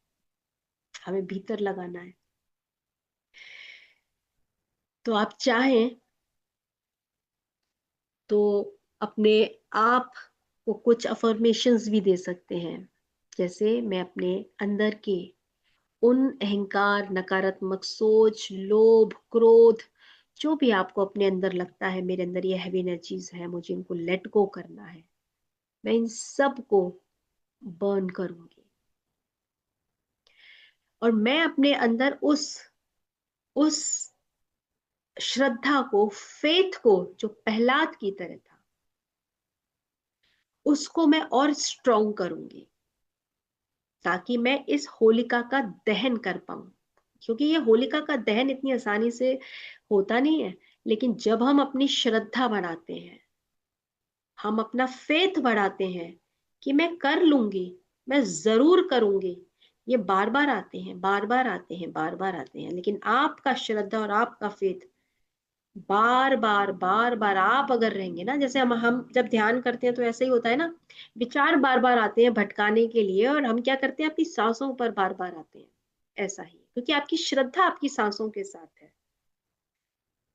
हमें भीतर लगाना है। तो आप चाहें तो अपने आप को कुछ अफर्मेशंस भी दे सकते हैं। जैसे मैं अपने अंदर के उन अहंकार, नकारात्मक सोच, लोभ, क्रोध, जो भी आपको अपने अंदर लगता है मेरे अंदर ये हैवी एनर्जीज है, मुझे इनको लेट गो करना है, मैं इन सब को बर्न करूंगी। और मैं अपने अंदर उस श्रद्धा को, फेथ को, जो प्रहलाद की तरह था, उसको मैं और स्ट्रॉन्ग करूंगी, ताकि मैं इस होलिका का दहन कर पाऊं। क्योंकि ये होलिका का दहन इतनी आसानी से होता नहीं है, लेकिन जब हम अपनी श्रद्धा बढ़ाते हैं, हम अपना फेथ बढ़ाते हैं कि मैं कर लूंगी, मैं जरूर करूंगी, ये बार बार आते हैं, बार बार आते हैं, बार बार आते हैं। लेकिन आपका श्रद्धा और आपका फेथ बार बार बार बार आप अगर रहेंगे ना, जैसे हम जब ध्यान करते हैं तो ऐसे ही होता है ना, विचार बार बार आते हैं भटकाने के लिए, और हम क्या करते हैं, अपनी सांसों पर बार बार आते हैं। ऐसा ही, क्योंकि आपकी श्रद्धा आपकी सांसों के साथ है,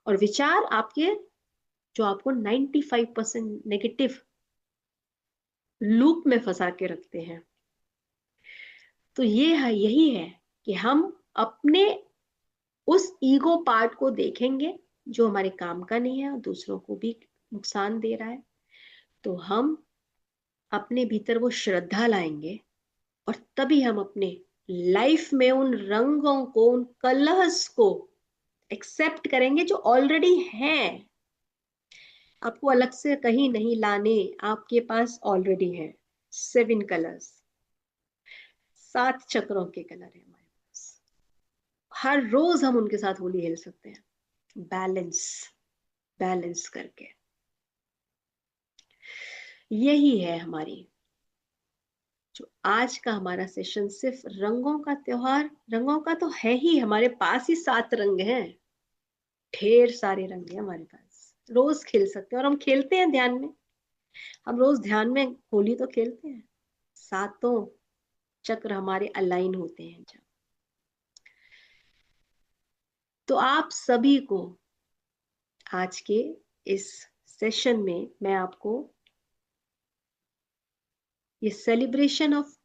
और विचार आपके, जो आपको 95% नेगेटिव लूप में फंसा के रखते हैं। तो ये है, यही है कि हम अपने उस ईगो पार्ट को देखेंगे जो हमारे काम का नहीं है और दूसरों को भी नुकसान दे रहा है। तो हम अपने भीतर वो श्रद्धा लाएंगे, और तभी हम अपने लाइफ में उन रंगों को, उन कलर्स को एक्सेप्ट करेंगे जो ऑलरेडी हैं। आपको अलग से कहीं नहीं लाने, आपके पास ऑलरेडी है 7 कलर्स, 7 चक्रों के कलर है हमारे पास। हर रोज हम उनके साथ होली खेल सकते हैं, बैलेंस, बैलेंस करके। यही है हमारी, जो आज का हमारा सेशन, सिर्फ रंगों का त्योहार। रंगों का तो है ही, हमारे पास ही 7 रंग हैं, ढेर सारे रंग हैं हमारे पास, रोज खेल सकते हैं। और हम खेलते हैं ध्यान में, हम रोज ध्यान में होली तो खेलते हैं। 7 चक्र हमारे अलाइन होते हैं जब। तो आप सभी को आज के इस सेशन में मैं आपको ये सेलिब्रेशन ऑफ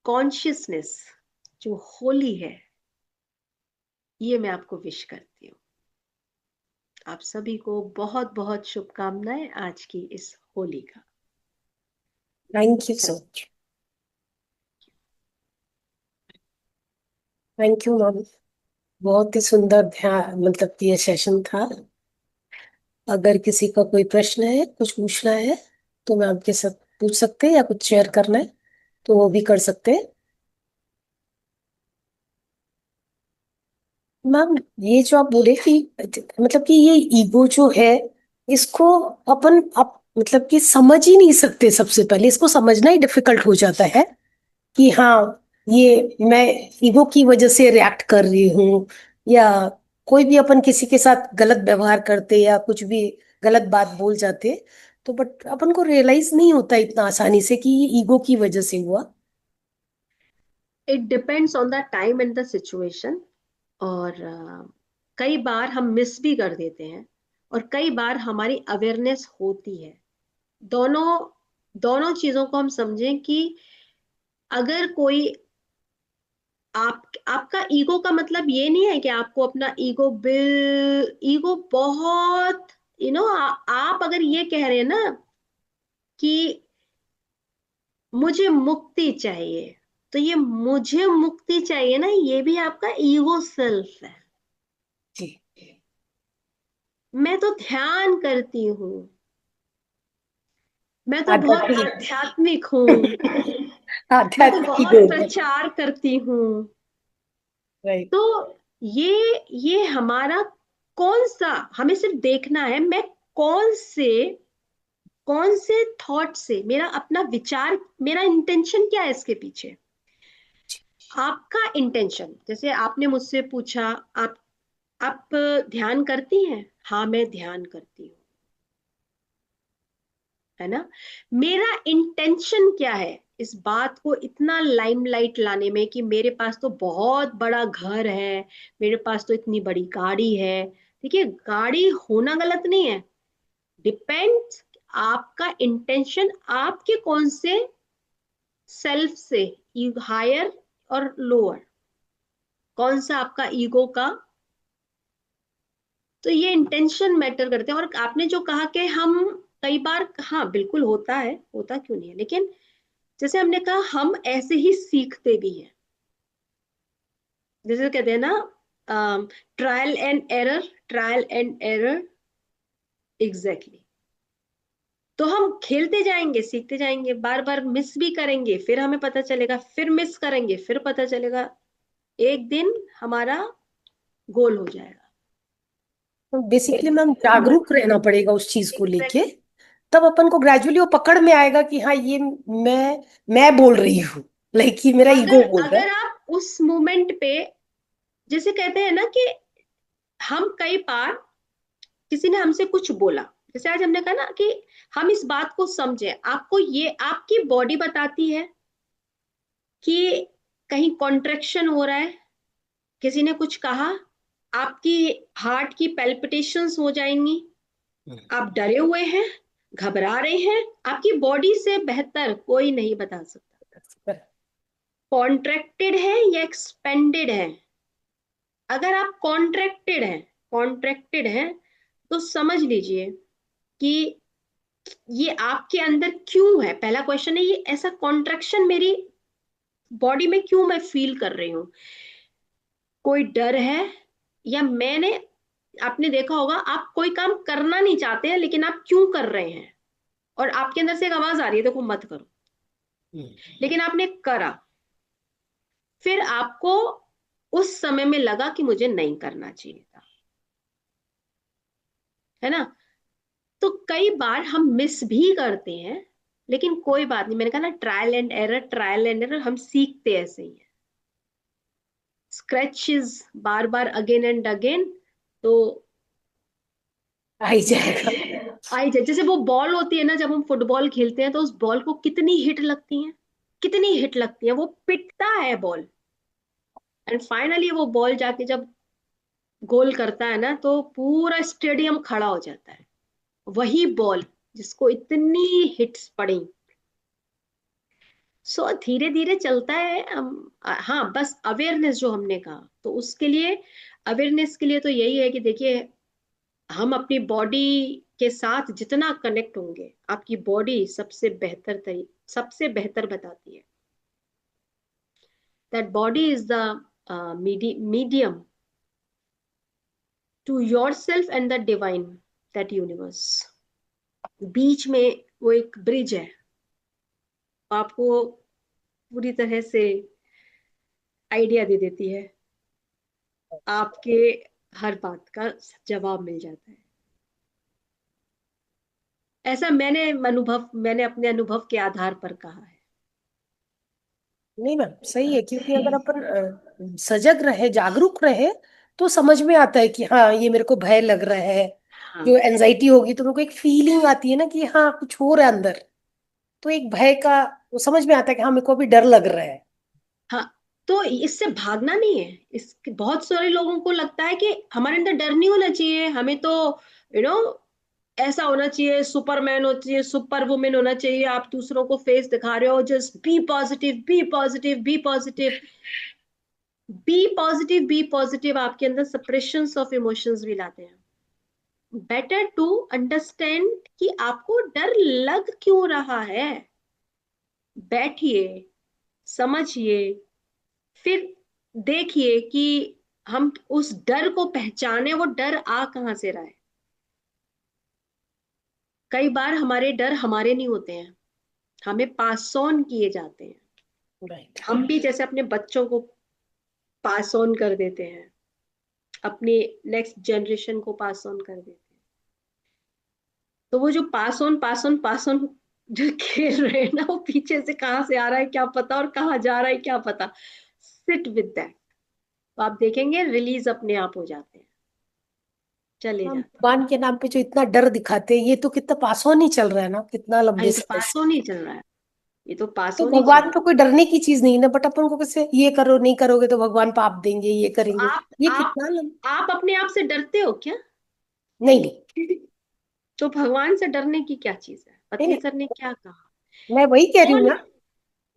कॉन्शियसनेस जो होली है, ये मैं आपको विश करती हूँ। आप सभी को बहुत बहुत शुभकामनाएं आज की इस होली का।
Thank you so much. Thank you ma'am. बहुत ही सुंदर ध्यान, मतलब कि ये सेशन था। अगर किसी का कोई प्रश्न है, कुछ पूछना है, तो मैं आपके साथ पूछ सकते हैं, या कुछ शेयर करना है तो वो भी कर सकते हैं। मैम, ये जो आप बोले कि मतलब कि ये ईगो जो है, इसको अपन मतलब कि समझ ही नहीं सकते। सबसे पहले इसको समझना ही डिफिकल्ट हो जाता है कि हाँ, ये मैं ईगो की वजह से रिएक्ट कर रही हूँ, या कोई भी अपन किसी के साथ गलत व्यवहार करते या कुछ भी गलत बात बोल जाते, तो बट अपन को रियलाइज नहीं होता इतना आसानी से कि ये ईगो की वजह से हुआ।
It depends on the time and the situation. और कई बार हम मिस भी कर देते हैं, और कई बार हमारी अवेयरनेस होती है। दोनों दोनों चीजों को हम समझें कि अगर कोई आपका ईगो का मतलब ये नहीं है कि आपको अपना ईगो बहुत, आप अगर ये कह रहे हैं ना कि मुझे मुक्ति चाहिए, तो ये मुझे मुक्ति चाहिए ना, ये भी आपका ईगो सेल्फ है।
जी।
मैं तो ध्यान करती हूँ, मैं तो बहुत
आध्यात्मिक।
आध्यात्मिक हूँ, मैं तो
आध्यात्मिक
बहुत
ईगो।
प्रचार करती हूँ।
राइट।
तो ये हमारा कौन सा, हमें सिर्फ देखना है, मैं कौन से थॉट से, मेरा अपना विचार, मेरा इंटेंशन क्या है इसके पीछे। आपका इंटेंशन, जैसे आपने मुझसे पूछा, आप ध्यान करती हैं? हाँ, मैं ध्यान करती हूँ, है ना। मेरा इंटेंशन क्या है इस बात को इतना लाइमलाइट लाने में, कि मेरे पास तो बहुत बड़ा घर है, मेरे पास तो इतनी बड़ी गाड़ी है। देखिए, गाड़ी होना गलत नहीं है, डिपेंड्स आपका इंटेंशन, आपके कौन से सेल्फ से, हायर और लोअर, कौन सा आपका ईगो का। तो ये इंटेंशन मैटर करते हैं। और आपने जो कहा कि हम कई बार, हाँ बिल्कुल होता है, होता क्यों नहीं है, लेकिन जैसे हमने कहा, हम ऐसे ही सीखते भी हैं। जैसे कहते हैं ना, trial and error, trial and error, exactly. तो हम खेलते जाएंगे, सीखते जाएंगे, बार बार मिस भी करेंगे, फिर हमें पता चलेगा, फिर मिस करेंगे, फिर पता चलेगा, एक दिन हमारा गोल हो जाएगा।
तो बेसिकली मैम जागरूक रहना पड़ेगा उस चीज को लेके,
एग्जैक्टली।
तब अपन को ग्रेजुअली वो पकड़ में आएगा कि हाँ ये मैं बोल रही हूँ, लाइक ये मेरा ईगो
अगर
बोल रहा
अगर आप उस मोमेंट पे, जैसे कहते हैं ना कि हम कई बार, किसी ने हमसे कुछ बोला, जैसे आज हमने कहा ना कि हम इस बात को समझे, आपको ये आपकी बॉडी बताती है कि कहीं कॉन्ट्रेक्शन हो रहा है, किसी ने कुछ कहा, आपकी हार्ट की पेल्पिटेशंस हो जाएंगी,
है।
आप डरे हुए हैं, घबरा रहे हैं, आपकी बॉडी से बेहतर कोई नहीं बता सकता कॉन्ट्रैक्टेड है या एक्सपेंडेड है। अगर आप कॉन्ट्रैक्टेड हैं तो समझ लीजिए कि ये आपके अंदर क्यों है। पहला क्वेश्चन है, ये ऐसा कॉन्ट्रैक्शन मेरी बॉडी में क्यों मैं फील कर रही हूँ। कोई डर है, या मैंने, आपने देखा होगा, आप कोई काम करना नहीं चाहते हैं लेकिन आप क्यों कर रहे हैं, और आपके अंदर से एक आवाज आ रही है, देखो मत करो, लेकिन आपने करा, फिर आपको उस समय में लगा कि मुझे नहीं करना चाहिए था, है ना। तो कई बार हम मिस भी करते हैं, लेकिन कोई बात नहीं, मैंने कहा ना, trial and error, trial and error, हम सीखते ऐसे ही हैं। Scratches bar bar, again and again, तो
आ ही जाएगा।
आई जाए। जैसे वो बॉल होती है ना, जब हम फुटबॉल खेलते हैं तो उस बॉल को कितनी हिट लगती है, कितनी हिट लगती है, वो पिटता है बॉल, एंड फाइनली वो बॉल जाके जब गोल करता है ना, तो पूरा स्टेडियम खड़ा हो जाता है। वही बॉल जिसको इतनी हिट्स पड़ी। सो धीरे धीरे चलता है हम। हाँ, बस अवेयरनेस जो हमने कहा, तो उसके लिए, अवेयरनेस के लिए तो यही है कि देखिए, हम अपनी बॉडी के साथ जितना कनेक्ट होंगे, आपकी बॉडी सबसे बेहतर बताती है। That body is the medium to your self and the divine, that universe. बीच में वो एक ब्रिज है, आपको पूरी तरह से आइडिया दे देती है, आपके हर बात का जवाब मिल जाता है। ऐसा मैंने अपने अनुभव के आधार पर कहा है।
नहीं मैम सही है, क्योंकि अगर अपन सजग रहे, जागरूक रहे, तो समझ में आता है कि हाँ ये मेरे को भय लग रहा है।
हाँ।
जो एनजाइटी होगी तो मेरे को एक फीलिंग आती है ना कि हाँ कुछ हो रहा है अंदर, तो एक भय का वो समझ में आता है कि हाँ मेरे को अभी डर लग रहा है।
हाँ, तो इससे भागना नहीं है। इस बहुत सारे लोगों को लगता है कि हमारे अंदर डर नहीं होना चाहिए, हमें तो यू नो ऐसा होना चाहिए, सुपरमैन होना चाहिए, सुपर वुमेन होना चाहिए, आप दूसरों को फेस दिखा रहे हो, just be positive, be positive, be positive, be positive, be positive, आपके अंदर सप्रेशंस ऑफ इमोशंस भी लाते हैं। बेटर टू अंडरस्टैंड कि आपको डर लग क्यों रहा है, बैठिए, समझिए, फिर देखिए कि हम उस डर को पहचाने, वो डर आ कहां से रहा है। कई बार हमारे डर हमारे नहीं होते हैं, हमें पास ऑन किए जाते हैं।
राइट।
हम भी जैसे अपने बच्चों को पास ऑन कर देते हैं, अपनी नेक्स्ट जनरेशन को पास ऑन कर देते हैं। तो वो जो पास ऑन जो खेल रहे हैं ना, वो पीछे से कहाँ से आ रहा है क्या पता, और कहाँ जा रहा है क्या पता। सिट विद दैट, तो आप देखेंगे रिलीज अपने आप हो जाते हैं, चले
हम
जाते हैं।
भगवान के नाम पे जो इतना डर दिखाते हैं, ये तो कितना पास ऑन ही चल रहा है ना, कितना
हाँ,
लंबे
ये तो
समय
पास
से।
ऑन ही चल रहा है, ये तो पास
तो
ऑन ही चल
भगवान
रहा
पे कोई डरने की चीज नहीं है ना, बट अपन को कैसे ये करो, नहीं करोगे तो भगवान पाप देंगे, ये
है।
करेंगे।
आप
ये
आप
कितना
आप अपने आप से डरते हो क्या?
नहीं नहीं
तो भगवान से डरने की क्या चीज है?
नहीं
पत्नी
नहीं,
सर ने क्या कहा?
मैं वही कह रही हूँ
कौन?
ना,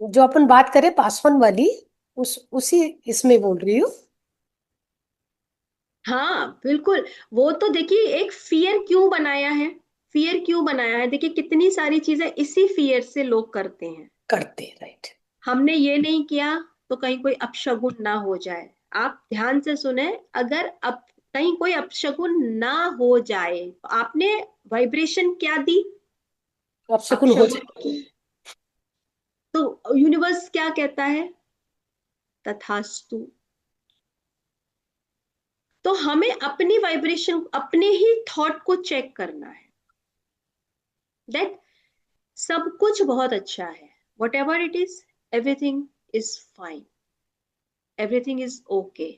जो अपन बात करें पासवान वाली, उसी इसमें बोल रही हूँ।
हाँ बिल्कुल। वो तो देखिए, एक फियर क्यों बनाया है, फियर क्यों बनाया है, देखिए कितनी सारी चीजें इसी फियर से लोग करते हैं।
करते हैं, राइट।
हमने ये नहीं किया तो कहीं कोई अपशगुन ना हो जाए। आप ध्यान से सुने, अगर अब कहीं कोई अपशगुन ना हो जाए तो आपने वाइब्रेशन क्या दी?
अब शकुन हो
अपशगुन
जाए।
की। तो यूनिवर्स क्या कहता है? तथास्तु। तो हमें अपनी वाइब्रेशन, अपने ही थॉट को चेक करना है, दैट सब कुछ बहुत अच्छा है, what ever it is, everything is fine, everything is okay.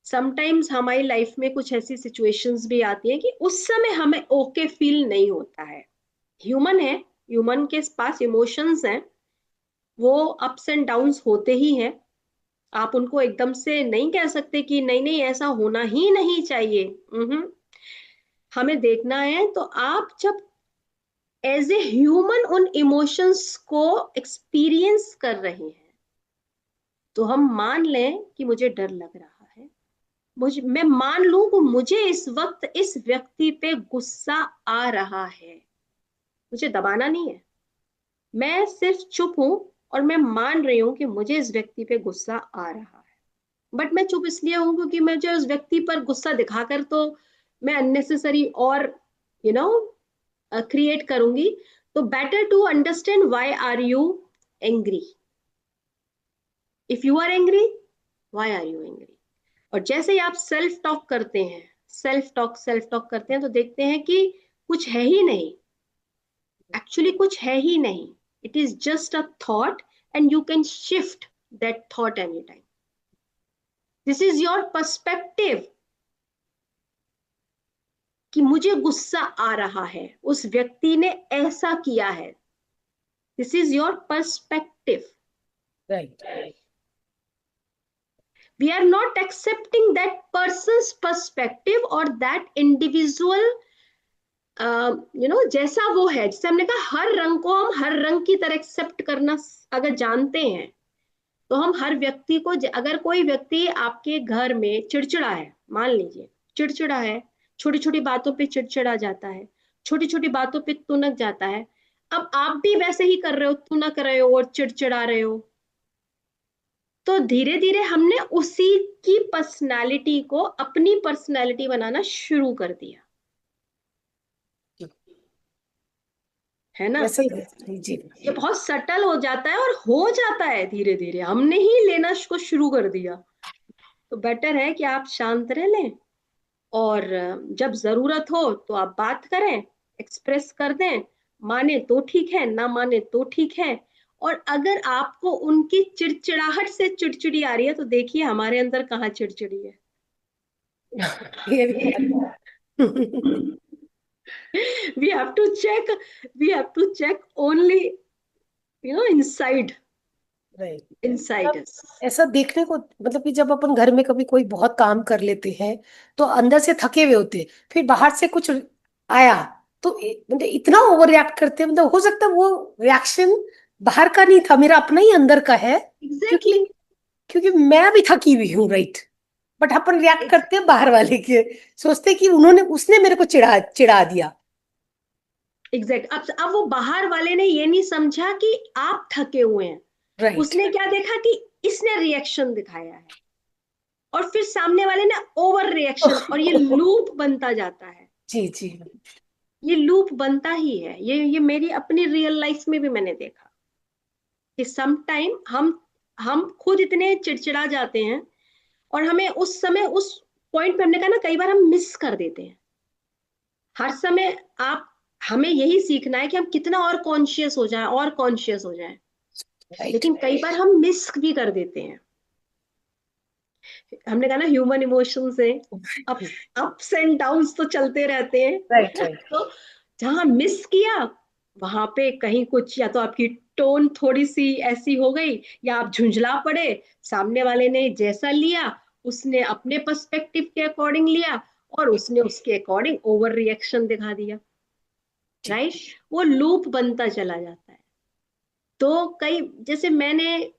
Sometimes हमारी लाइफ में कुछ ऐसी सिचुएशंस भी आती हैं कि उस समय हमें ओके फील नहीं होता है। ह्यूमन है, ह्यूमन के पास इमोशंस हैं, वो अप्स एंड डाउन्स होते ही हैं। आप उनको एकदम से नहीं कह सकते कि नहीं नहीं ऐसा होना ही नहीं चाहिए। हमें देखना है, तो आप जब एज ए ह्यूमन उन इमोशंस को एक्सपीरियंस कर रहे हैं, तो हम मान लें कि मुझे डर लग रहा है, मुझे, मैं मान लूं कि मुझे इस वक्त इस व्यक्ति पे गुस्सा आ रहा है, मुझे दबाना नहीं है, मैं सिर्फ चुप हूं और मैं मान रही हूं कि मुझे इस व्यक्ति पे गुस्सा आ रहा है। बट मैं चुप इसलिए हूं क्योंकि मैं जो उस व्यक्ति पर गुस्सा दिखाकर तो मैं अननेसेसरी और यू नो क्रिएट करूंगी। तो better to understand why are you angry, if you are angry, why are you angry. और जैसे ही आप सेल्फ टॉक करते हैं, सेल्फ टॉक करते हैं, तो देखते हैं कि कुछ है ही नहीं, एक्चुअली कुछ है ही नहीं, it is just a thought, and you can shift that thought any time. This is your perspective कि मुझे गुस्सा आ रहा है, उस व्यक्ति ने ऐसा किया है, this is your perspective.
Right.
We are not accepting that person's perspective or that individual, जैसा वो है, जैसे हमने कहा हर रंग को हम हर रंग की तरह एक्सेप्ट करना अगर जानते हैं, तो हम हर व्यक्ति को, अगर कोई व्यक्ति आपके घर में चिड़चिड़ा है, मान लीजिए चिड़चिड़ा है, छोटी छोटी बातों पे चिड़चिड़ा जाता है, छोटी छोटी बातों पे तुनक जाता है, अब आप भी वैसे ही कर रहे हो, तुनक रहे हो और चिड़चिड़ा रहे हो, तो धीरे धीरे हमने उसी की पर्सनालिटी को अपनी पर्सनालिटी बनाना शुरू कर दिया, है ना?
वैसे ही जी।
ये बहुत सटल हो जाता है और हो जाता है धीरे धीरे, हमने ही लेना को शुरू कर दिया। तो बेटर है कि आप शांत रह लें, और जब जरूरत हो तो आप बात करें, एक्सप्रेस कर दें, माने तो ठीक है, ना माने तो ठीक है। और अगर आपको उनकी चिड़चिड़ाहट से चिड़चिड़ी आ रही है, तो देखिए हमारे अंदर कहाँ चिड़चिड़ी है।
ये भी बात।
we have to check, we have to check only, inside,
right.
inside
अब
us।
ऐसा देखने को, मतलब कि जब अपन घर में कभी कोई बहुत काम कर लेते हैं, तो अंदर से थके हुए होते हैं, फिर बाहर से कुछ आया तो मतलब इतना ओवर रिएक्ट करते हैं, मतलब हो सकता है वो रिएक्शन बाहर का नहीं था, मेरा अपना ही अंदर का है। क्योंकि
एग्जैक्टली।
क्योंकि मैं भी थकी हुई हूँ, राइट। बट अपन रिएक्ट करते हैं बाहर वाले के, सोचते हैं कि उन्होंने उसने मेरे को चिढ़ा चिढ़ा दिया।
एग्जैक्ट। अब वो बाहर वाले ने ये नहीं समझा कि आप थके हुए हैं,
राइट।
उसने क्या देखा कि इसने रिएक्शन दिखाया है, और फिर सामने वाले ने ओवर रिएक्शन, और ये लूप बनता जाता है।
जी जी।
ये लूप बनता ही है, ये मेरी अपनी रियल लाइफ में भी मैंने देखा कि सम टाइम हम खुद इतने चिड़चिड़ा जाते हैं, और हमें उस समय उस पॉइंट पे, हमने कहा ना कई बार हम मिस कर देते हैं। हर समय आप, हमें यही सीखना है कि हम कितना और कॉन्शियस हो जाएं, और कॉन्शियस हो जाएं।
राइट।
लेकिन कई बार हम मिस भी कर देते हैं। हमने कहा ना ह्यूमन इमोशंस है, अप्स अप्स एंड डाउन्स तो चलते रहते हैं।
राइट। राइट।
तो जहां मिस किया वहां पे कहीं कुछ, या तो आपकी टोन थोड़ी सी ऐसी हो गई, या आप झुंझला पड़े, सामने वाले ने जैसा लिया उसने अपने पर्सपेक्टिव के अकॉर्डिंग लिया, और उसने उसके अकॉर्डिंग ओवर रिएक्शन दिखा दिया।
जी।
राइट। वो लूप बनता चला जाता है। तो कई, जैसे मैंने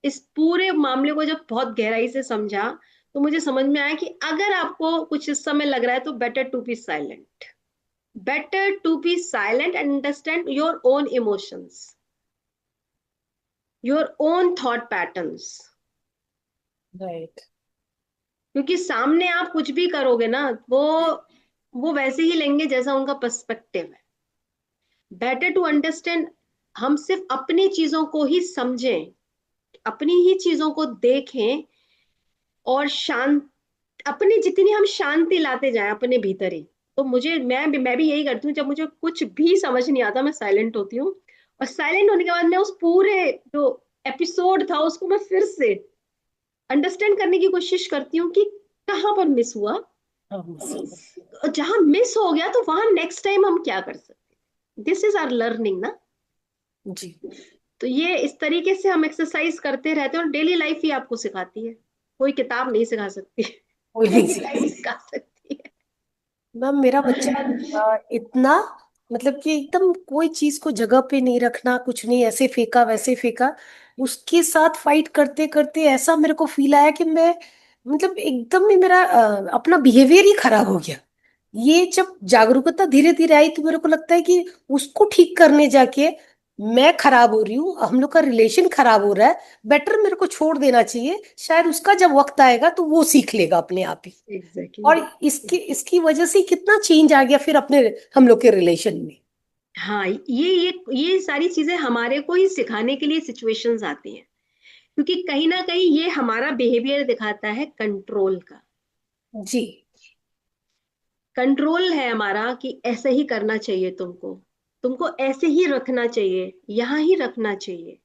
इस पूरे मामले को जब बहुत गहराई से समझा, तो मुझे समझ में आया कि अगर आपको कुछ इस समय लग रहा है तो better to be silent. Better to be silent and understand your own emotions, your own thought patterns.
Right.
क्योंकि सामने आप कुछ भी करोगे ना, वो वैसे ही लेंगे जैसा उनका पर्सपेक्टिव है। बेटर टू अंडरस्टैंड, हम सिर्फ अपनी चीजों को ही समझें, अपनी ही चीजों को देखें, और शांत, अपनी जितनी हम शांति लाते जाएं अपने भीतर ही। तो मैं भी यही करती हूँ, जब मुझे कुछ भी समझ नहीं आता मैं साइलेंट होती हूँ, और साइलेंट होने के बाद मैं उस पूरे जो एपिसोड था उसको मैं फिर से अंडरस्टैंड करने की कोशिश करती हूँ कि कहाँ पर मिस हुआ,
हाँ,
और जहां मिस हो गया तो वहां नेक्स्ट टाइम हम क्या कर सकते। दिस इज आवर लर्निंग ना।
जी।
तो ये इस तरीके से हम एक्सरसाइज करते रहते हैं, और डेली लाइफ ही आपको सिखाती है, कोई किताब नहीं सिखा सकती।
कोई नहीं
डेली लाइफ
सीखती।
सिखा सकती है।
मैम मेरा बच्चा इतना, मतलब कि एकदम कोई चीज को जगह पे नहीं रखना, कुछ नहीं, ऐसे फेंका वैसे फेंका, उसके साथ फाइट करते करते ऐसा मेरे को फील आया कि मैं, मतलब एकदम ही मेरा अपना बिहेवियर ही खराब हो गया। ये जब जागरूकता धीरे धीरे आई तो मेरे को लगता है कि उसको ठीक करने जाके मैं खराब हो रही हूँ, हम लोग का रिलेशन खराब हो रहा है। बेटर मेरे को छोड़ देना चाहिए, शायद उसका जब वक्त आएगा तो वो सीख लेगा अपने आप ही।
एग्जैक्टली
और
exactly.
इसकी इसकी वजह से कितना चेंज आ गया फिर अपने, हम लोग के रिलेशन में।
हाँ, ये सारी चीजें हमारे को ही सिखाने के लिए सिचुएशंस आती हैं, क्योंकि कहीं ना कहीं ये हमारा बिहेवियर दिखाता है कंट्रोल का।
जी।
कंट्रोल है हमारा कि ऐसे ही करना चाहिए तुमको, तुमको ऐसे ही रखना चाहिए, यहाँ ही रखना चाहिए,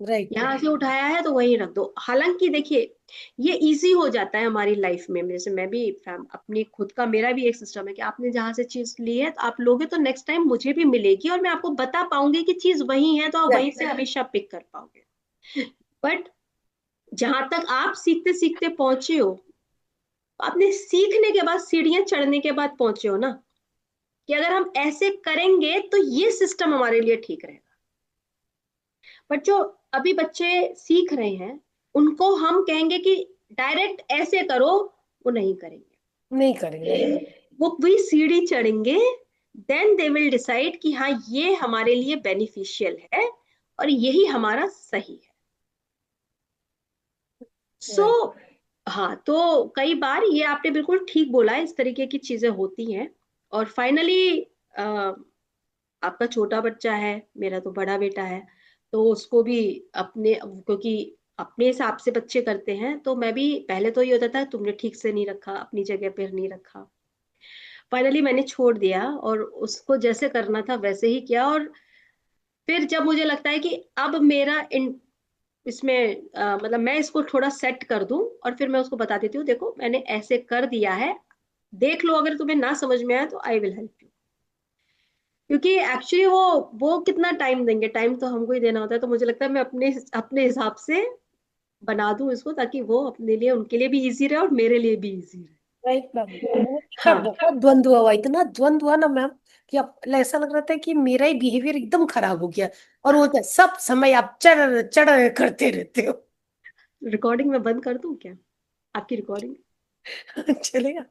राइट।
यहाँ से उठाया है तो वहीं रख दो। हालांकि देखिए, ये इजी हो जाता है हमारी लाइफ में। जैसे मैं भी अपनी खुद का, मेरा भी एक सिस्टम है कि आपने जहां से चीज ली है तो आप लोगे तो नेक्स्ट टाइम मुझे भी मिलेगी, और मैं आपको बता पाऊंगी कि चीज वही है, तो आप वहीं से हमेशा पिक कर पाओगे। बट जहां तक आप सीखते सीखते पहुंचे हो, आपने सीखने के बाद सीढ़ियां चढ़ने के बाद पहुंचे हो ना, कि अगर हम ऐसे करेंगे तो ये सिस्टम हमारे लिए ठीक रहेगा। बट जो अभी बच्चे सीख रहे हैं, उनको हम कहेंगे कि डायरेक्ट ऐसे करो, वो नहीं
नहीं करेंगे।
करेंगे। वो भी सीढ़ी चढ़ेंगे, देन दे विल डिसाइड कि हाँ ये हमारे लिए बेनिफिशियल है, और यही हमारा सही है। सो
राइट।
हाँ, तो कई बार ये आपने बिल्कुल ठीक बोला, इस तरीके की चीजें होती हैं। और फाइनली आपका छोटा बच्चा है, मेरा तो बड़ा बेटा है, तो उसको भी अपने, क्योंकि अपने हिसाब से बच्चे करते हैं, तो मैं भी पहले तो ये होता था तुमने ठीक से नहीं रखा, अपनी जगह पर नहीं रखा। फाइनली मैंने छोड़ दिया, और उसको जैसे करना था वैसे ही किया। और फिर जब मुझे लगता है कि अब मेरा इसमें मतलब मैं इसको थोड़ा सेट कर दूं, और फिर मैं उसको बता देती हूँ, देखो मैंने ऐसे कर दिया है, देख लो, अगर तुम्हें ना समझ में आया तो आई विल हेल्प यू। क्योंकि एक्चुअली वो कितना टाइम देंगे, टाइम तो हमको ही देना होता है। तो मुझे लगता है मैं अपने अपने हिसाब से बना दूं इसको, ताकि वो अपने लिए, उनके लिए भी इजी रहे और मेरे लिए भी इजी रहे।
राइट मैम, वो क्या
हाँ।
बहुत द्वंद्व हुआ, इतना द्वंद्व हुआ ना मैम कि अब ऐसा लग रहा था कि मेरा ही बिहेवियर एकदम खराब हो गया। और वो सब समय आप चढ़ चढ़ करते रहते हो।
रिकॉर्डिंग में बंद कर दूं क्या, आपकी रिकॉर्डिंग?
चलेगा।